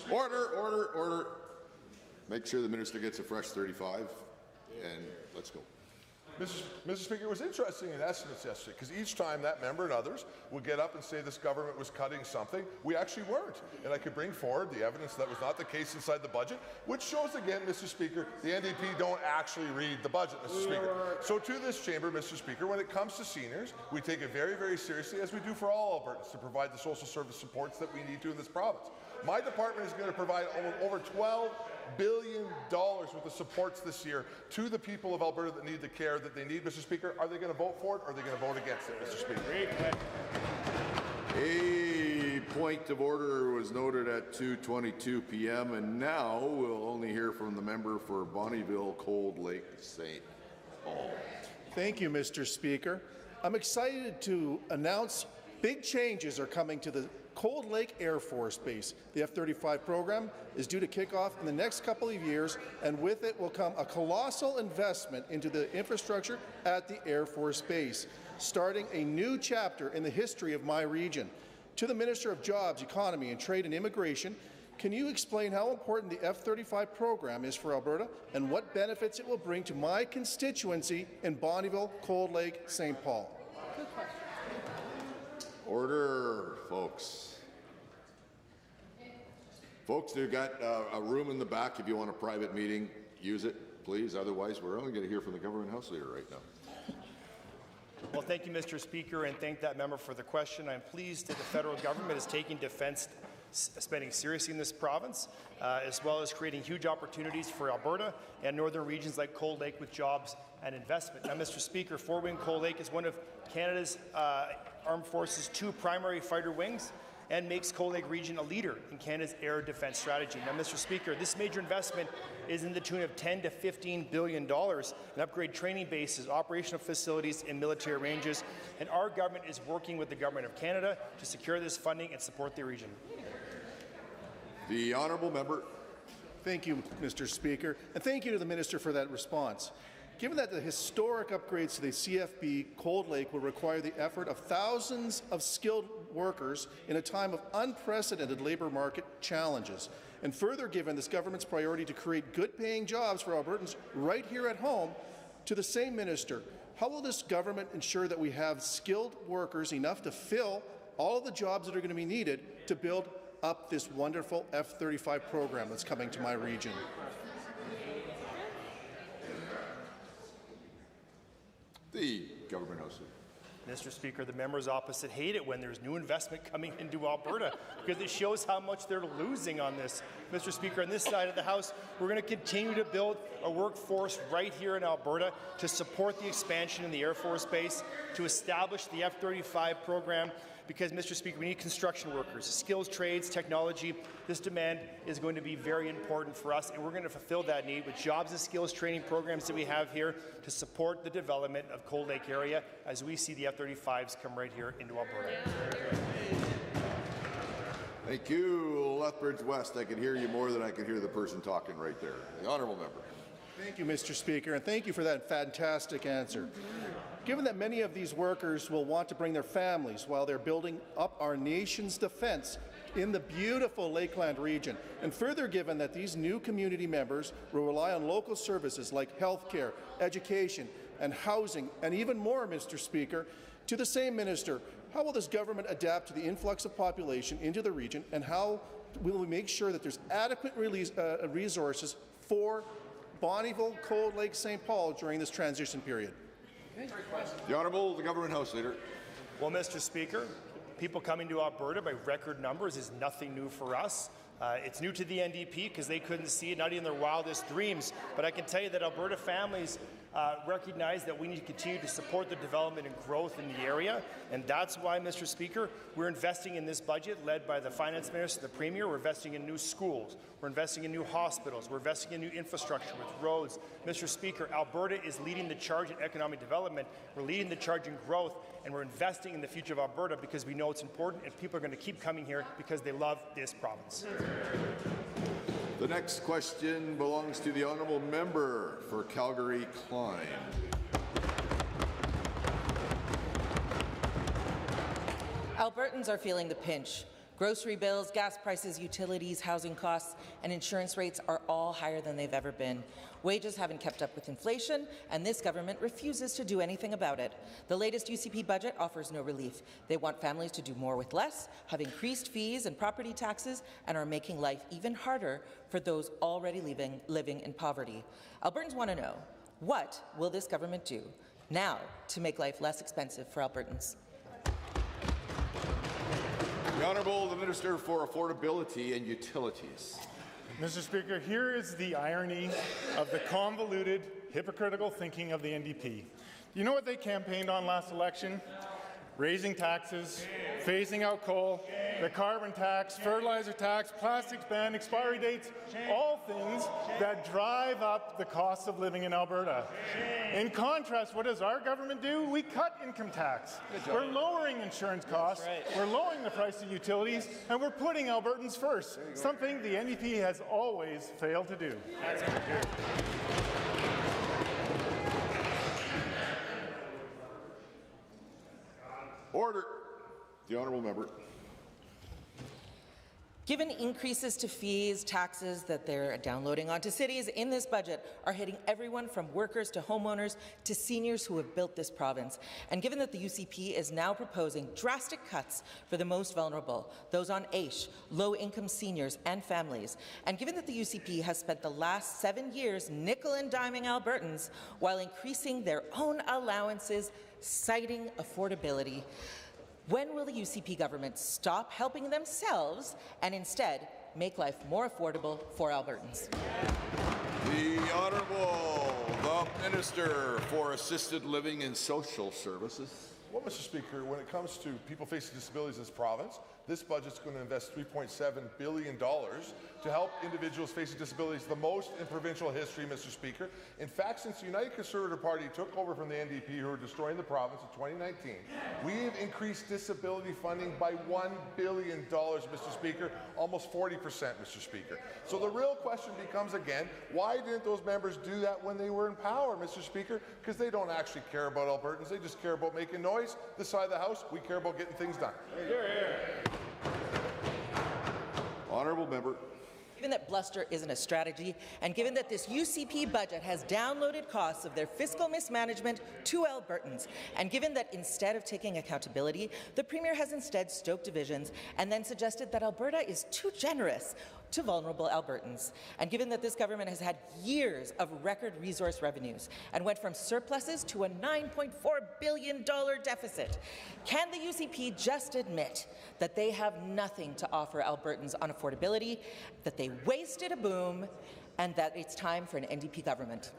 [SPEAKER 1] Order. Make sure the minister gets a fresh 35, and let's go.
[SPEAKER 12] Mr. Speaker, it was interesting in estimates yesterday, because each time that member and others would get up and say this government was cutting something, we actually weren't. And I could bring forward the evidence that was not the case inside the budget, which shows again, Mr. Speaker, the NDP don't actually read the budget, Mr. Speaker. So to this chamber, Mr. Speaker, when it comes to seniors, we take it very, very seriously, as we do for all Albertans, to provide the social service supports that we need to in this province. My department is going to provide over $12 billion worth of supports this year to the people of Alberta that need the care that they need, Mr. Speaker. Are they going to vote for it, or are they going to vote against it, Mr. Speaker?
[SPEAKER 1] A point of order was noted at 2:22 p.m. and now we'll only hear from the member for Bonnyville, Cold Lake, St. Paul.
[SPEAKER 14] Thank you, Mr. Speaker. I'm excited to announce big changes are coming to the Cold Lake Air Force Base. The F-35 program is due to kick off in the next couple of years, and with it will come a colossal investment into the infrastructure at the Air Force Base, starting a new chapter in the history of my region. To the Minister of Jobs, Economy and Trade and Immigration, can you explain how important the F-35 program is for Alberta and what benefits it will bring to my constituency in Bonnyville, Cold Lake, St. Paul?
[SPEAKER 11] Good question.
[SPEAKER 1] Order, folks. Folks, they've got a room in the back. If you want a private meeting, use it, please. Otherwise, we're only going to hear from the government house leader right now.
[SPEAKER 5] Well, thank you, Mr. Speaker, and thank that member for the question. I'm pleased that the federal government is taking defense spending seriously in this province, as well as creating huge opportunities for Alberta and northern regions like Cold Lake with jobs and investment. Now, Mr. Speaker, Fort Wayne Cold Lake is one of Canada's Armed Forces' 2 primary fighter wings and makes Cold Lake region a leader in Canada's air defence strategy. Now, Mr. Speaker, this major investment is in the tune of $10 to $15 billion and upgrade training bases, operational facilities, and military ranges. And our government is working with the Government of Canada to secure this funding and support the region.
[SPEAKER 1] The honourable member.
[SPEAKER 14] Thank you, Mr. Speaker, and thank you to the Minister for that response. Given that the historic upgrades to the CFB Cold Lake will require the effort of thousands of skilled workers in a time of unprecedented labour market challenges, and further given this government's priority to create good-paying jobs for Albertans right here at home, to the same minister, how will this government ensure that we have skilled workers enough to fill all of the jobs that are going to be needed to build up this wonderful F-35 program that's coming to my region?
[SPEAKER 1] The Government House Leader.
[SPEAKER 5] Mr. Speaker, the members opposite hate it when there's new investment coming into Alberta because it shows how much they're losing on this. Mr. Speaker, on this side of the House, we're going to continue to build a workforce right here in Alberta to support the expansion in the Air Force Base, to establish the F-35 program, because, Mr. Speaker, we need construction workers, skills, trades, technology. This demand is going to be very important for us, and we're going to fulfill that need with jobs and skills training programs that we have here to support the development of Cold Lake area as we see the F-35s come right here into Alberta.
[SPEAKER 1] Thank you. Lethbridge West, I could hear you more than I could hear the person talking right there. The honourable member.
[SPEAKER 14] Thank you, Mr. Speaker, and thank you for that fantastic answer. Given that many of these workers will want to bring their families while they're building up our nation's defence in the beautiful Lakeland region, and further given that these new community members will rely on local services like healthcare, education, and housing, and even more, Mr. Speaker, to the same minister, how will this government adapt to the influx of population into the region, and how will we make sure that there's adequate resources for Bonnyville, Cold Lake, St. Paul during this transition period?
[SPEAKER 1] The Honourable, the Government House Leader.
[SPEAKER 5] Well, Mr. Speaker, people coming to Alberta by record numbers is nothing new for us. It's new to the NDP because they couldn't see it, not even their wildest dreams. But I can tell you that Alberta families recognize that we need to continue to support the development and growth in the area. And that's why, Mr. Speaker, we're investing in this budget led by the Finance Minister and the Premier. We're investing in new schools. We're investing in new hospitals. We're investing in new infrastructure with roads. Mr. Speaker, Alberta is leading the charge in economic development. We're leading the charge in growth. And we're investing in the future of Alberta because we know it's important and people are going to keep coming here because they love this province.
[SPEAKER 1] The next question belongs to the honourable member for Calgary-Cline.
[SPEAKER 2] Albertans are feeling the pinch. Grocery bills, gas prices, utilities, housing costs, and insurance rates are all higher than they've ever been. Wages haven't kept up with inflation, and this government refuses to do anything about it. The latest UCP budget offers no relief. They want families to do more with less, have increased fees and property taxes, and are making life even harder for those already living in poverty. Albertans want to know, what will this government do now to make life less expensive for Albertans?
[SPEAKER 1] The Honourable, the Minister for Affordability and Utilities.
[SPEAKER 15] Mr. Speaker, here is the irony of the convoluted, hypocritical thinking of the NDP. You know what they campaigned on last election? Raising taxes, phasing out coal, the carbon tax, fertilizer tax, plastics ban, expiry dates, all things that drive up the cost of living in Alberta. In contrast, what does our government do? We cut income tax. We're lowering insurance costs, we're lowering the price of utilities, and we're putting Albertans first, something the NDP has always failed to do.
[SPEAKER 1] Order. The honourable member.
[SPEAKER 2] Given increases to fees, taxes that they're downloading onto cities in this budget are hitting everyone from workers to homeowners to seniors who have built this province. And given that the UCP is now proposing drastic cuts for the most vulnerable, those on AISH, low-income seniors and families, and given that the UCP has spent the last 7 years nickel and diming Albertans while increasing their own allowances, citing affordability, When will the UCP government stop helping themselves and instead make life more affordable for Albertans?
[SPEAKER 1] The Honourable, the Minister for Assisted Living and Social Services.
[SPEAKER 12] Well, Mr. Speaker, when it comes to people facing disabilities in this province, this budget is going to invest $3.7 billion to help individuals facing disabilities the most in provincial history, Mr. Speaker. In fact, since the United Conservative Party took over from the NDP, who are destroying the province in 2019, we've increased disability funding by $1 billion, Mr. Speaker, almost 40%, Mr. Speaker. So the real question becomes again, why didn't those members do that when they were in power, Mr. Speaker? Because they don't actually care about Albertans. They just care about making noise. This side of the House, we care about getting things done.
[SPEAKER 1] Honourable member.
[SPEAKER 2] Given that bluster isn't a strategy, and given that this UCP budget has downloaded costs of their fiscal mismanagement to Albertans, and given that instead of taking accountability, the Premier has instead stoked divisions and then suggested that Alberta is too generous to vulnerable Albertans, and given that this government has had years of record resource revenues and went from surpluses to a $9.4 billion deficit, can the UCP just admit that they have nothing to offer Albertans on affordability, that they wasted a boom, and that it's time for an NDP government?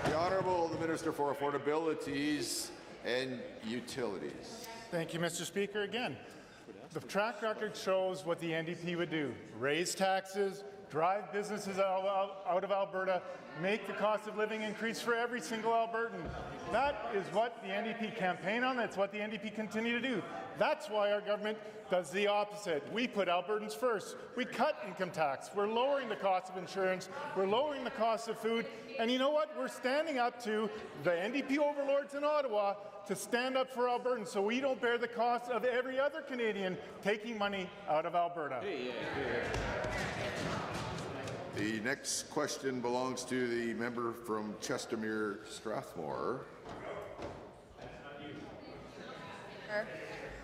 [SPEAKER 1] The Honourable, the Minister for Affordabilities and Utilities.
[SPEAKER 15] Thank you, Mr. Speaker. Again, the track record shows what the NDP would do. Raise taxes, drive businesses out of Alberta, make the cost of living increase for every single Albertan. That is what the NDP campaign on. That's what the NDP continue to do. That's why our government does the opposite. We put Albertans first. We cut income tax. We're lowering the cost of insurance. We're lowering the cost of food. And you know what? We're standing up to the NDP overlords in Ottawa to stand up for Albertans so we don't bear the cost of every other Canadian taking money out of Alberta.
[SPEAKER 1] The next question belongs to the member from Chestermere Strathmore.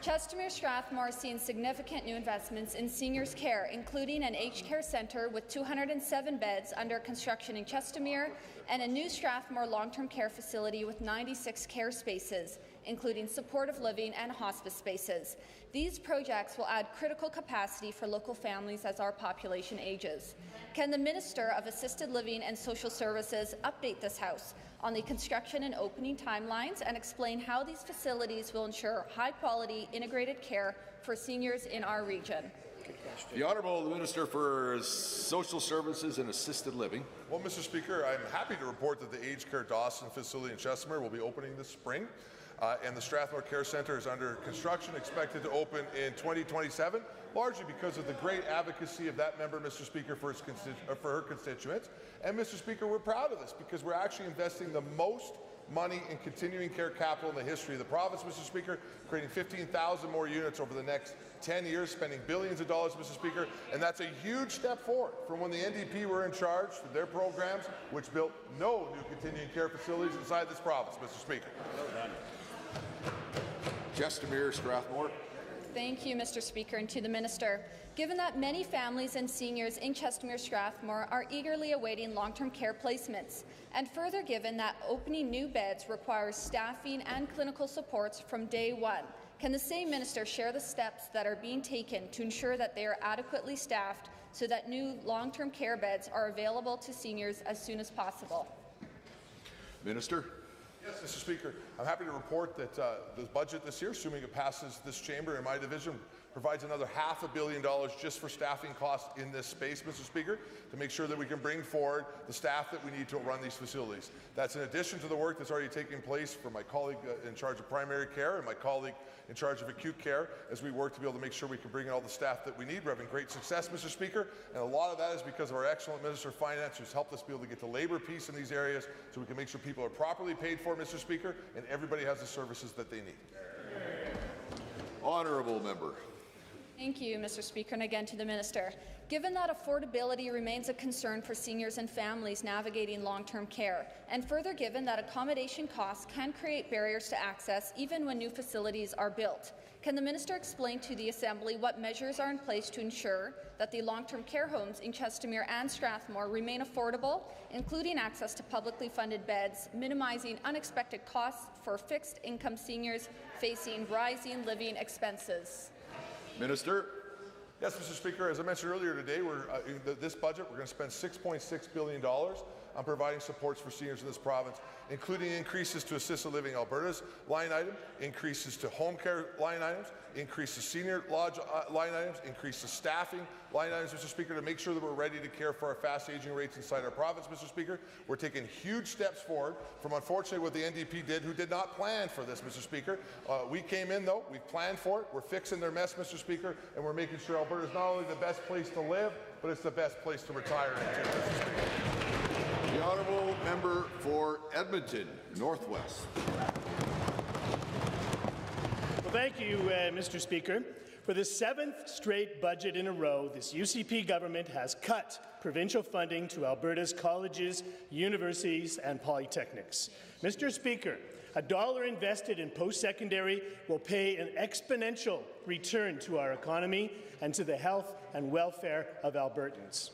[SPEAKER 13] Chestermere Strathmore has seen significant new investments in seniors' care, including an aged care centre with 207 beds under construction in Chestermere and a new Strathmore long-term care facility with 96 care spaces, including supportive living and hospice spaces. These projects will add critical capacity for local families as our population ages. Can the Minister of Assisted Living and Social Services update this House on the construction and opening timelines and explain how these facilities will ensure high-quality integrated care for seniors in our region?
[SPEAKER 1] The Honourable Minister for Social Services and Assisted Living.
[SPEAKER 12] Well, Mr. Speaker, I'm happy to report that the Aged Care Dawson facility in Chestermere will be opening this spring. And the Strathmore Care Centre is under construction, expected to open in 2027, largely because of the great advocacy of that member, Mr. Speaker, for her constituents. And, Mr. Speaker, we're proud of this because we're actually investing the most money in continuing care capital in the history of the province, Mr. Speaker, creating 15,000 more units over the next 10 years, spending billions of dollars, Mr. Speaker, and that's a huge step forward from when the NDP were in charge with their programs, which built no new continuing care facilities inside this province, Mr. Speaker.
[SPEAKER 1] Chestermere Strathmore.
[SPEAKER 13] Thank you, Mr. Speaker, and to the Minister. Given that many families and seniors in Chestermere Strathmore are eagerly awaiting long-term care placements, and further given that opening new beds requires staffing and clinical supports from day one, can the same Minister share the steps that are being taken to ensure that they are adequately staffed so that new long-term care beds are available to seniors as soon as possible?
[SPEAKER 1] Minister.
[SPEAKER 12] Yes, Mr. Speaker, I'm happy to report that the budget this year, assuming it passes this chamber in my division, provides another $500 million just for staffing costs in this space, Mr. Speaker, to make sure that we can bring forward the staff that we need to run these facilities. That's in addition to the work that's already taking place for my colleague in charge of primary care and my colleague in charge of acute care as we work to be able to make sure we can bring in all the staff that we need. We're having great success, Mr. Speaker, and a lot of that is because of our excellent Minister of Finance who's helped us be able to get the labour piece in these areas so we can make sure people are properly paid for, Mr. Speaker, and everybody has the services that they need.
[SPEAKER 1] Honourable member.
[SPEAKER 13] Thank you, Mr. Speaker, and again to the Minister. Given that affordability remains a concern for seniors and families navigating long-term care, and further given that accommodation costs can create barriers to access even when new facilities are built, Can the minister explain to the Assembly what measures are in place to ensure that the long-term care homes in Chestermere and Strathmore remain affordable, including access to publicly funded beds, minimizing unexpected costs for fixed-income seniors facing rising living expenses?
[SPEAKER 1] Minister.
[SPEAKER 12] Yes, Mr. Speaker. As I mentioned earlier today, this budget, we're going to spend $6.6 billion on providing supports for seniors in this province, including increases to Assisted Living Alberta's line item, increases to home care line items, increase to senior lodge line items, increase to staffing line items, Mr. Speaker, to make sure that we're ready to care for our fast aging rates inside our province, Mr. Speaker. We're taking huge steps forward from, unfortunately, what the NDP did, who did not plan for this, Mr. Speaker. We came in, though. We've planned for it. We're fixing their mess, Mr. Speaker, and we're making sure Alberta is not only the best place to live, but it's the best place to retire into, Mr. Speaker.
[SPEAKER 1] The honourable member for Edmonton Northwest.
[SPEAKER 16] Well, thank you, Mr. Speaker. For the 7th straight budget in a row, this UCP government has cut provincial funding to Alberta's colleges, universities and polytechnics. Mr. Speaker, $1 invested in post-secondary will pay an exponential return to our economy and to the health and welfare of Albertans.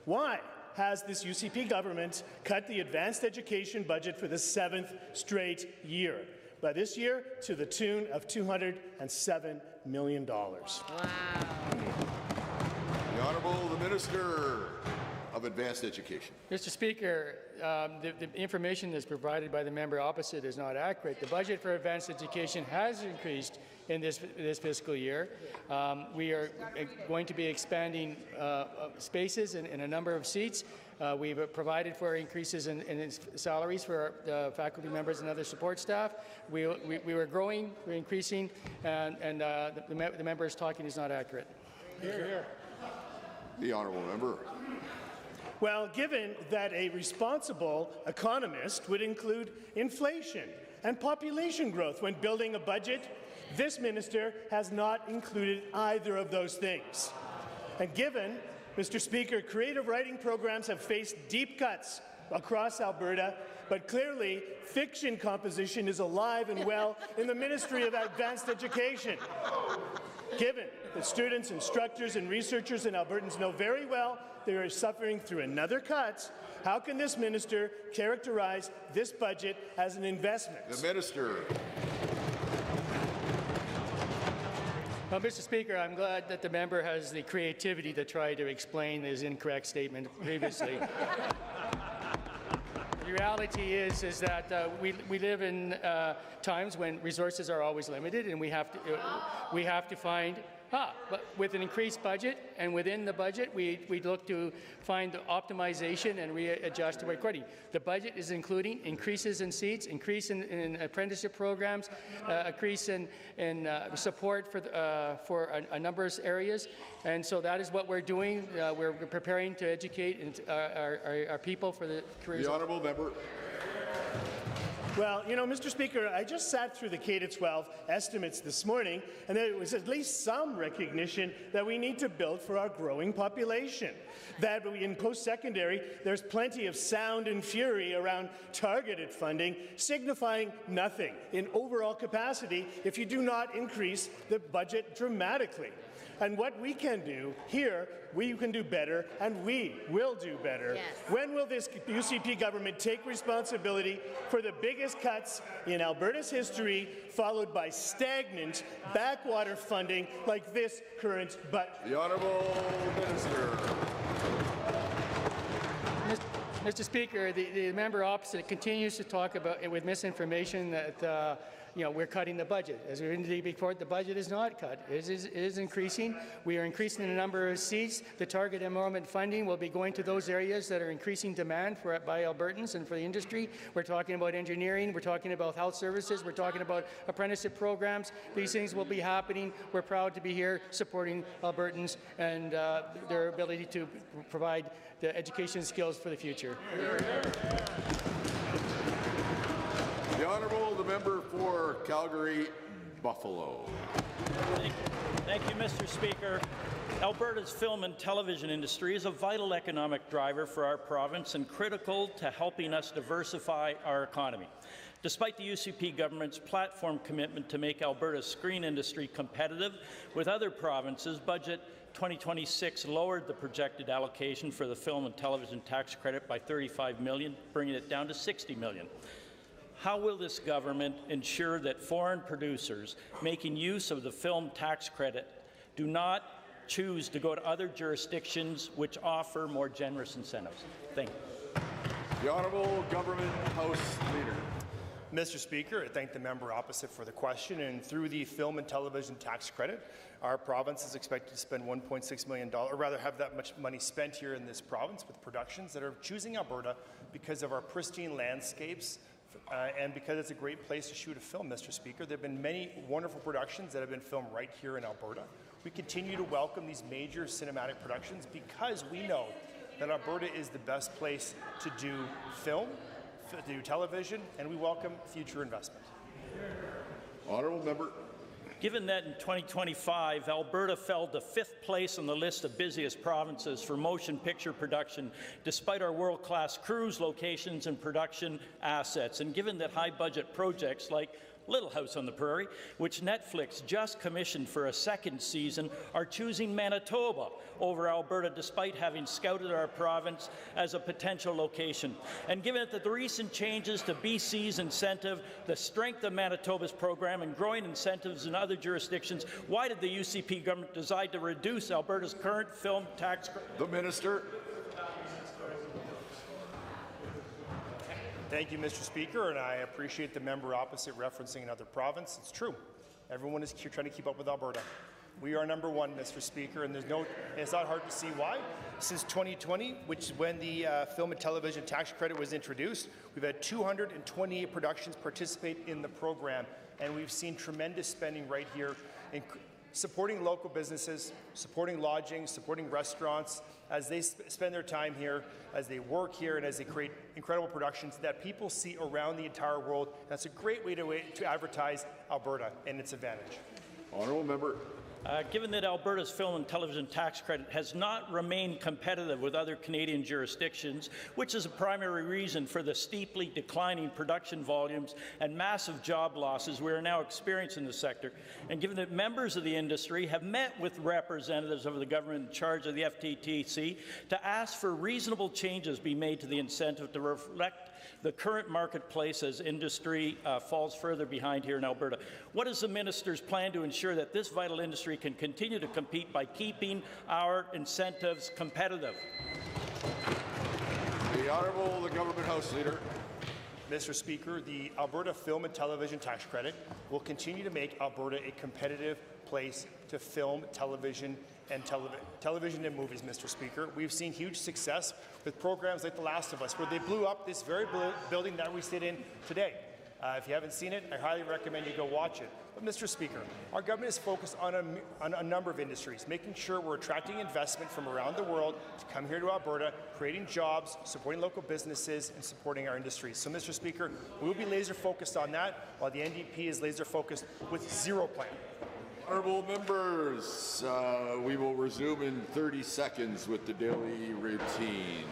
[SPEAKER 16] Why has this UCP government cut the advanced education budget for the 7th straight year? By this year, to the tune of $207 million. Wow.
[SPEAKER 1] The Honourable the Minister of Advanced Education.
[SPEAKER 17] Mr. Speaker, the information that's provided by the member opposite is not accurate. The budget for advanced education has increased in this fiscal year. We are going to be expanding spaces and a number of seats. We've provided for increases in salaries for our faculty members and other support staff. We were growing, we're increasing, and the member is talking is not accurate.
[SPEAKER 16] Hear, hear.
[SPEAKER 1] The honourable member.
[SPEAKER 16] Well, given that a responsible economist would include inflation and population growth when building a budget, this minister has not included either of those things. And given, Mr. Speaker, creative writing programs have faced deep cuts across Alberta, but clearly fiction composition is alive and well in the Ministry of Advanced Education. Given that students, instructors and researchers and Albertans know very well they are suffering through another cut, how can this minister characterize this budget as an investment?
[SPEAKER 1] The minister.
[SPEAKER 17] Well, Mr. Speaker, I'm glad that the member has the creativity to try to explain his incorrect statement previously. The reality is that we live in times when resources are always limited, and we have to find. But with an increased budget, and within the budget, we look to find the optimization and readjust accordingly. The budget is including increases in seats, increase in apprenticeship programs, increase in support for a number of areas, and so that is what we're doing. We're preparing to educate our people for the careers.
[SPEAKER 1] The honourable member.
[SPEAKER 16] Well, you know, Mr. Speaker, I just sat through the K-12 estimates this morning, and there was at least some recognition that we need to build for our growing population. That in post-secondary, there's plenty of sound and fury around targeted funding, signifying nothing in overall capacity if you do not increase the budget dramatically. And what we can do here, we can do better, and we will do better. Yes. When will this UCP government take responsibility for the biggest cuts in Alberta's history, followed by stagnant backwater funding like this current budget?
[SPEAKER 1] The Honourable Minister.
[SPEAKER 17] Mr. Speaker, the member opposite continues to talk about, with misinformation, that we're cutting the budget. As we indicated before, the budget is not cut. It is increasing. We are increasing the number of seats. The target enrollment funding will be going to those areas that are increasing demand by Albertans and for the industry. We're talking about engineering. We're talking about health services. We're talking about apprenticeship programs. These things will be happening. We're proud to be here supporting Albertans and their ability to provide the education skills for the future.
[SPEAKER 1] The Honourable, the member for Calgary, Buffalo.
[SPEAKER 18] Thank you, Mr. Speaker. Alberta's film and television industry is a vital economic driver for our province and critical to helping us diversify our economy. Despite the UCP government's platform commitment to make Alberta's screen industry competitive with other provinces, Budget 2026 lowered the projected allocation for the film and television tax credit by $35 million, bringing it down to $60 million. How will this government ensure that foreign producers making use of the film tax credit do not choose to go to other jurisdictions which offer more generous incentives? Thank you.
[SPEAKER 1] The Honourable Government House Leader.
[SPEAKER 5] Mr. Speaker, I thank the member opposite for the question. And through the film and television tax credit, our province is expected to spend $1.6 million, or rather have that much money spent here in this province with productions that are choosing Alberta because of our pristine landscapes and because it's a great place to shoot a film, Mr. Speaker. There have been many wonderful productions that have been filmed right here in Alberta. We continue to welcome these major cinematic productions because we know that Alberta is the best place to do film, to do television, and we welcome future investment.
[SPEAKER 1] Honourable member.
[SPEAKER 18] Given that in 2025, Alberta fell to 5th place on the list of busiest provinces for motion picture production, despite our world-class crews, locations, and production assets, and given that high-budget projects like Little House on the Prairie, which Netflix just commissioned for a 2nd season, are choosing Manitoba over Alberta despite having scouted our province as a potential location. And given that the recent changes to BC's incentive, the strength of Manitoba's program, and growing incentives in other jurisdictions, why did the UCP government decide to reduce Alberta's current film tax credit?
[SPEAKER 1] The Minister.
[SPEAKER 5] Thank you, Mr. Speaker, and I appreciate the member opposite referencing another province. It's true. Everyone is trying to keep up with Alberta. We are number one, Mr. Speaker, and it's not hard to see why. Since 2020, which is when the film and television tax credit was introduced, we've had 228 productions participate in the program, and we've seen tremendous spending right here in supporting local businesses, supporting lodging, supporting restaurants, as they spend their time here, as they work here, and as they create incredible productions that people see around the entire world. That's a great way to advertise Alberta and its advantage.
[SPEAKER 1] Honourable member.
[SPEAKER 18] Given that Alberta's film and television tax credit has not remained competitive with other Canadian jurisdictions, which is a primary reason for the steeply declining production volumes and massive job losses we are now experiencing in the sector, and given that members of the industry have met with representatives of the government in charge of the FTTC to ask for reasonable changes be made to the incentive to reflect the current marketplace as industry falls further behind here in Alberta. What is the minister's plan to ensure that this vital industry can continue to compete by keeping our incentives competitive?
[SPEAKER 1] The Honourable the Government House Leader.
[SPEAKER 5] Mr. Speaker, the Alberta Film and Television Tax Credit will continue to make Alberta a competitive place to film, television, and movies, Mr. Speaker. We've seen huge success with programs like The Last of Us, where they blew up this very building that we sit in today. If you haven't seen it, I highly recommend you go watch it. But, Mr. Speaker, our government is focused on a number of industries, making sure we're attracting investment from around the world to come here to Alberta, creating jobs, supporting local businesses, and supporting our industries. So, Mr. Speaker, we will be laser focused on that, while the NDP is laser focused with zero plan.
[SPEAKER 1] Honourable members, we will resume in 30 seconds with the daily routine.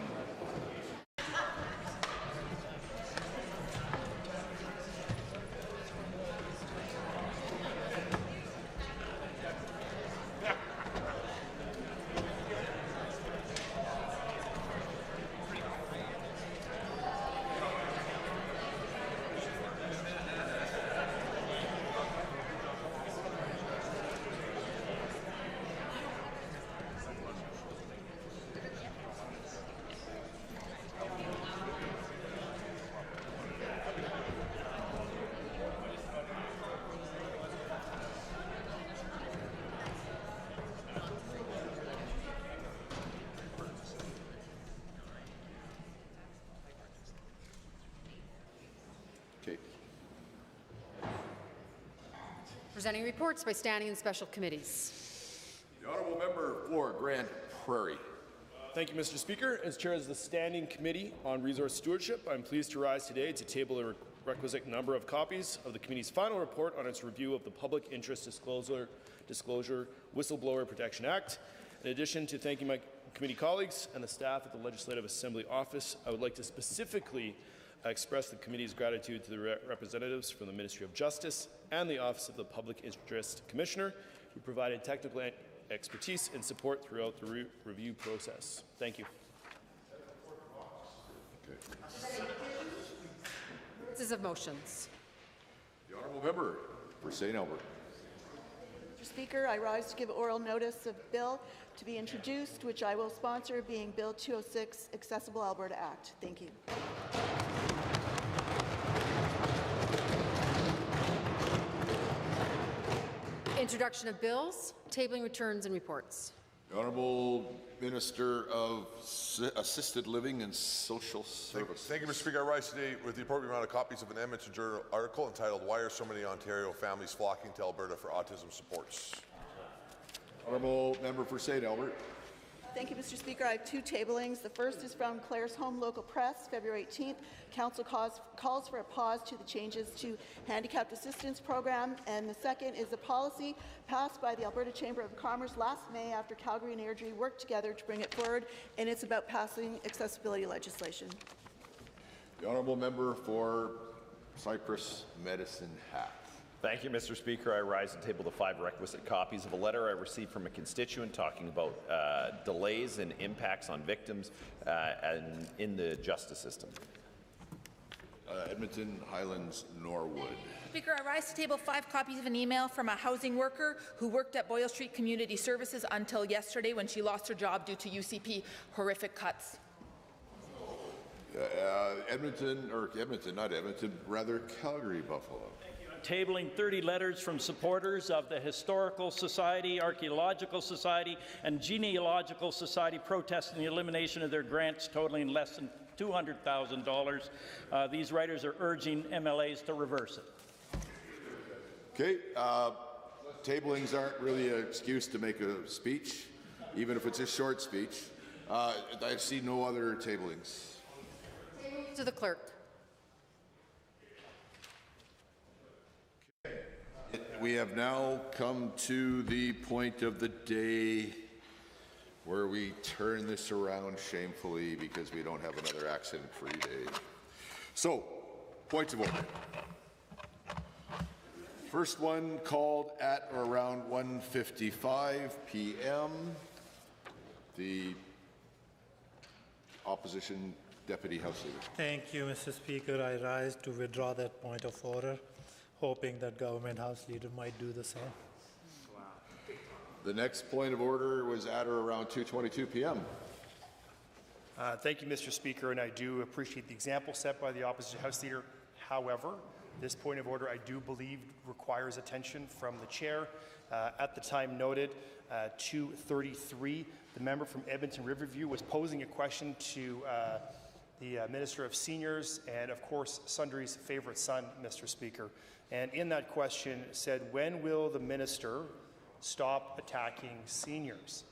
[SPEAKER 3] Presenting reports by standing and special committees.
[SPEAKER 1] The Honourable Member for Grande Prairie.
[SPEAKER 4] Thank you, Mr. Speaker. As chair of the Standing Committee on Resource Stewardship, I'm pleased to rise today to table a requisite number of copies of the committee's final report on its review of the Public Interest Disclosure Whistleblower Protection Act. In addition to thanking my committee colleagues and the staff at the Legislative Assembly Office, I would like to specifically I express the committee's gratitude to the representatives from the Ministry of Justice and the Office of the Public Interest Commissioner, who provided technical expertise and support throughout the review process. Thank you.
[SPEAKER 3] This is of motions.
[SPEAKER 1] The honourable member for St. Albert.
[SPEAKER 19] Mr. Speaker, I rise to give oral notice of bill to be introduced, which I will sponsor, being Bill 206, Accessible Alberta Act. Thank you.
[SPEAKER 3] Introduction of bills, tabling returns and reports.
[SPEAKER 1] The Honourable Minister of Assisted Living and Social Services.
[SPEAKER 12] Thank you, Mr. Speaker. I rise today with the appropriate amount of copies of an Edmonton Journal article entitled "Why Are So Many Ontario Families Flocking to Alberta for Autism Supports?"
[SPEAKER 1] Honourable Member for St. Albert.
[SPEAKER 19] Thank you, Mr. Speaker. I have two tablings. The first is from Clare's Home Local Press, February 18th. Council calls for a pause to the changes to Handicapped Assistance Program. And the second is a policy passed by the Alberta Chamber of Commerce last May after Calgary and Airdrie worked together to bring it forward, and it's about passing accessibility legislation.
[SPEAKER 1] The Honourable Member for Cypress Medicine Hat.
[SPEAKER 20] Thank you, Mr. Speaker. I rise and table the 5 requisite copies of a letter I received from a constituent talking about delays and impacts on victims and in the justice system.
[SPEAKER 1] Edmonton, Highlands, Norwood.
[SPEAKER 8] Speaker, I rise to table 5 copies of an email from a housing worker who worked at Boyle Street Community Services until yesterday when she lost her job due to UCP horrific cuts.
[SPEAKER 1] Calgary, Buffalo.
[SPEAKER 18] Tabling 30 letters from supporters of the Historical Society, Archaeological Society, and Genealogical Society protesting the elimination of their grants totaling less than $200,000. These writers are urging MLAs to reverse it.
[SPEAKER 1] Okay, tablings aren't really an excuse to make a speech, even if it's a short speech. I see no other tablings.
[SPEAKER 3] To the clerk.
[SPEAKER 1] We have now come to the point of the day where we turn this around shamefully because we don't have another accident-free day. So, points of order. First one called at or around 1:55 p.m. The Opposition Deputy House Leader.
[SPEAKER 21] Thank you, Mr. Speaker. I rise to withdraw that point of order, hoping that Government House Leader might do the same.
[SPEAKER 1] The next point of order was at or around 2:22 p.m.
[SPEAKER 5] Thank you, Mr. Speaker, and I do appreciate the example set by the Opposition House Leader. However, this point of order I do believe requires attention from the Chair. At the time noted, 2:33, the member from Edmonton Riverview was posing a question to the Minister of Seniors and, of course, Sundry's favourite son, Mr. Speaker. And in that question said, when will the minister stop attacking seniors?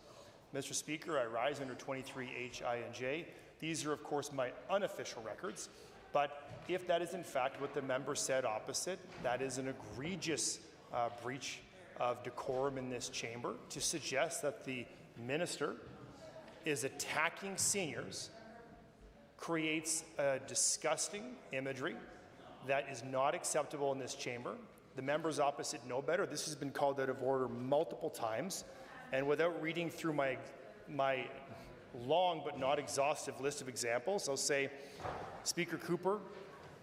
[SPEAKER 5] Mr. Speaker, I rise under 23H(I) and J. These are, of course, my unofficial records, but if that is in fact what the member said opposite, that is an egregious breach of decorum in this chamber to suggest that the minister is attacking seniors, creates a disgusting imagery that is not acceptable in this chamber. The members opposite know better. This has been called out of order multiple times, and without reading through my long but not exhaustive list of examples, I'll say Speaker Cooper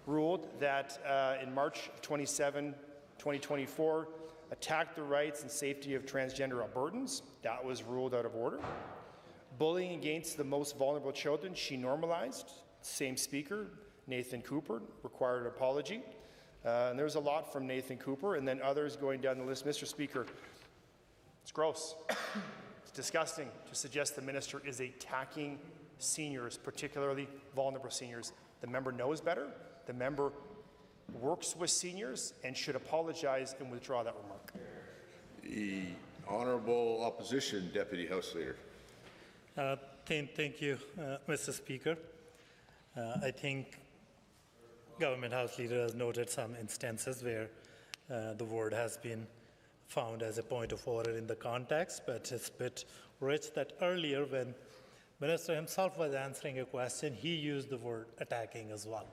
[SPEAKER 5] ruled that in March 27, 2024, attacked the rights and safety of transgender Albertans. That was ruled out of order. Bullying against the most vulnerable children, she normalized. Same speaker, Nathan Cooper, required an apology. And there's a lot from Nathan Cooper, and then others going down the list. Mr. Speaker, it's gross. It's disgusting to suggest the minister is attacking seniors, particularly vulnerable seniors. The member knows better. The member works with seniors and should apologize and withdraw that remark.
[SPEAKER 1] The Honourable Opposition Deputy House Leader.
[SPEAKER 21] Thank you, Mr. Speaker. I think Government House Leader has noted some instances where the word has been found as a point of order in the context, but it's a bit rich that earlier when Minister himself was answering a question, he used the word attacking as well.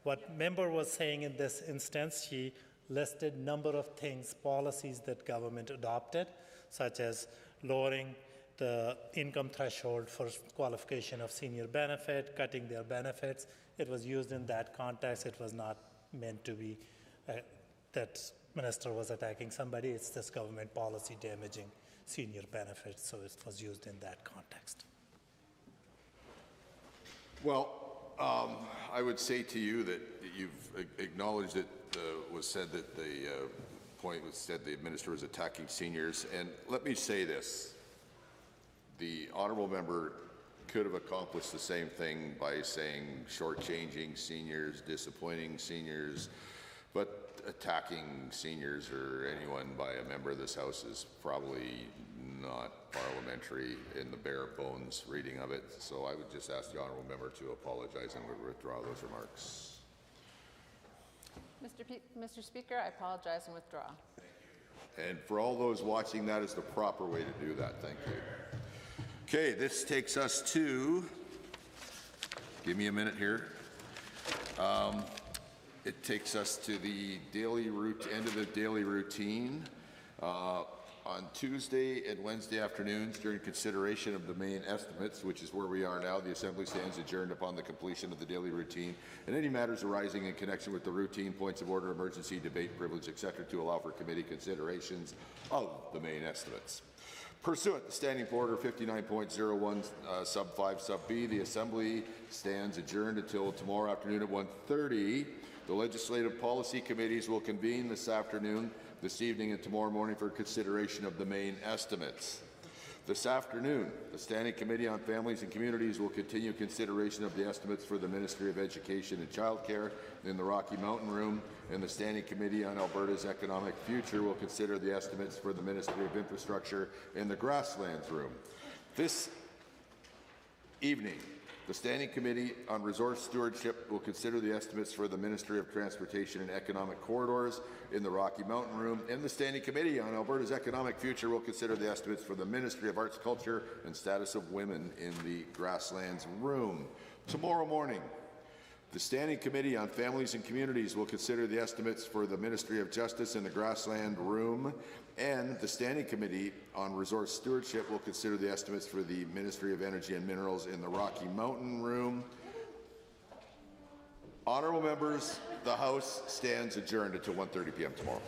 [SPEAKER 21] What member was saying in this instance, she listed number of things, policies that government adopted, such as lowering the income threshold for qualification of senior benefit, cutting their benefits. It was used in that context. It was not meant to be that minister was attacking somebody. It's this government policy damaging senior benefits, so it was used in that context.
[SPEAKER 1] Well, I would say to you that you've acknowledged that was said that the point was said the minister was attacking seniors, and let me say this. The honourable member could have accomplished the same thing by saying shortchanging seniors, disappointing seniors, but attacking seniors or anyone by a member of this House is probably not parliamentary in the bare bones reading of it. So I would just ask the honourable member to apologize and withdraw those remarks.
[SPEAKER 11] Mr. Speaker, I apologize and withdraw.
[SPEAKER 1] And for all those watching, that is the proper way to do that. Thank you. Okay, this takes us to, give me a minute here. It takes us to the end of the daily routine. On Tuesday and Wednesday afternoons, during consideration of the main estimates, which is where we are now, the Assembly stands adjourned upon the completion of the daily routine and any matters arising in connection with the routine, points of order, emergency, debate, privilege, etc., to allow for committee considerations of the main estimates. Pursuant to Standing Order 59.01 sub 5 sub B, the Assembly stands adjourned until tomorrow afternoon at 1:30. The Legislative Policy Committees will convene this afternoon, this evening, and tomorrow morning for consideration of the main estimates. This afternoon, the Standing Committee on Families and Communities will continue consideration of the estimates for the Ministry of Education and Childcare in the Rocky Mountain Room, and the Standing Committee on Alberta's Economic Future will consider the estimates for the Ministry of Infrastructure in the Grasslands Room. This evening, the Standing Committee on Resource Stewardship will consider the estimates for the Ministry of Transportation and Economic Corridors in the Rocky Mountain Room, and the Standing Committee on Alberta's Economic Future will consider the estimates for the Ministry of Arts, Culture and Status of Women in the Grasslands Room. Tomorrow morning, the Standing Committee on Families and Communities will consider the estimates for the Ministry of Justice in the Grassland Room, and the Standing Committee on Resource Stewardship will consider the estimates for the Ministry of Energy and Minerals in the Rocky Mountain Room. Honourable members, the House stands adjourned until 1:30 p.m. tomorrow.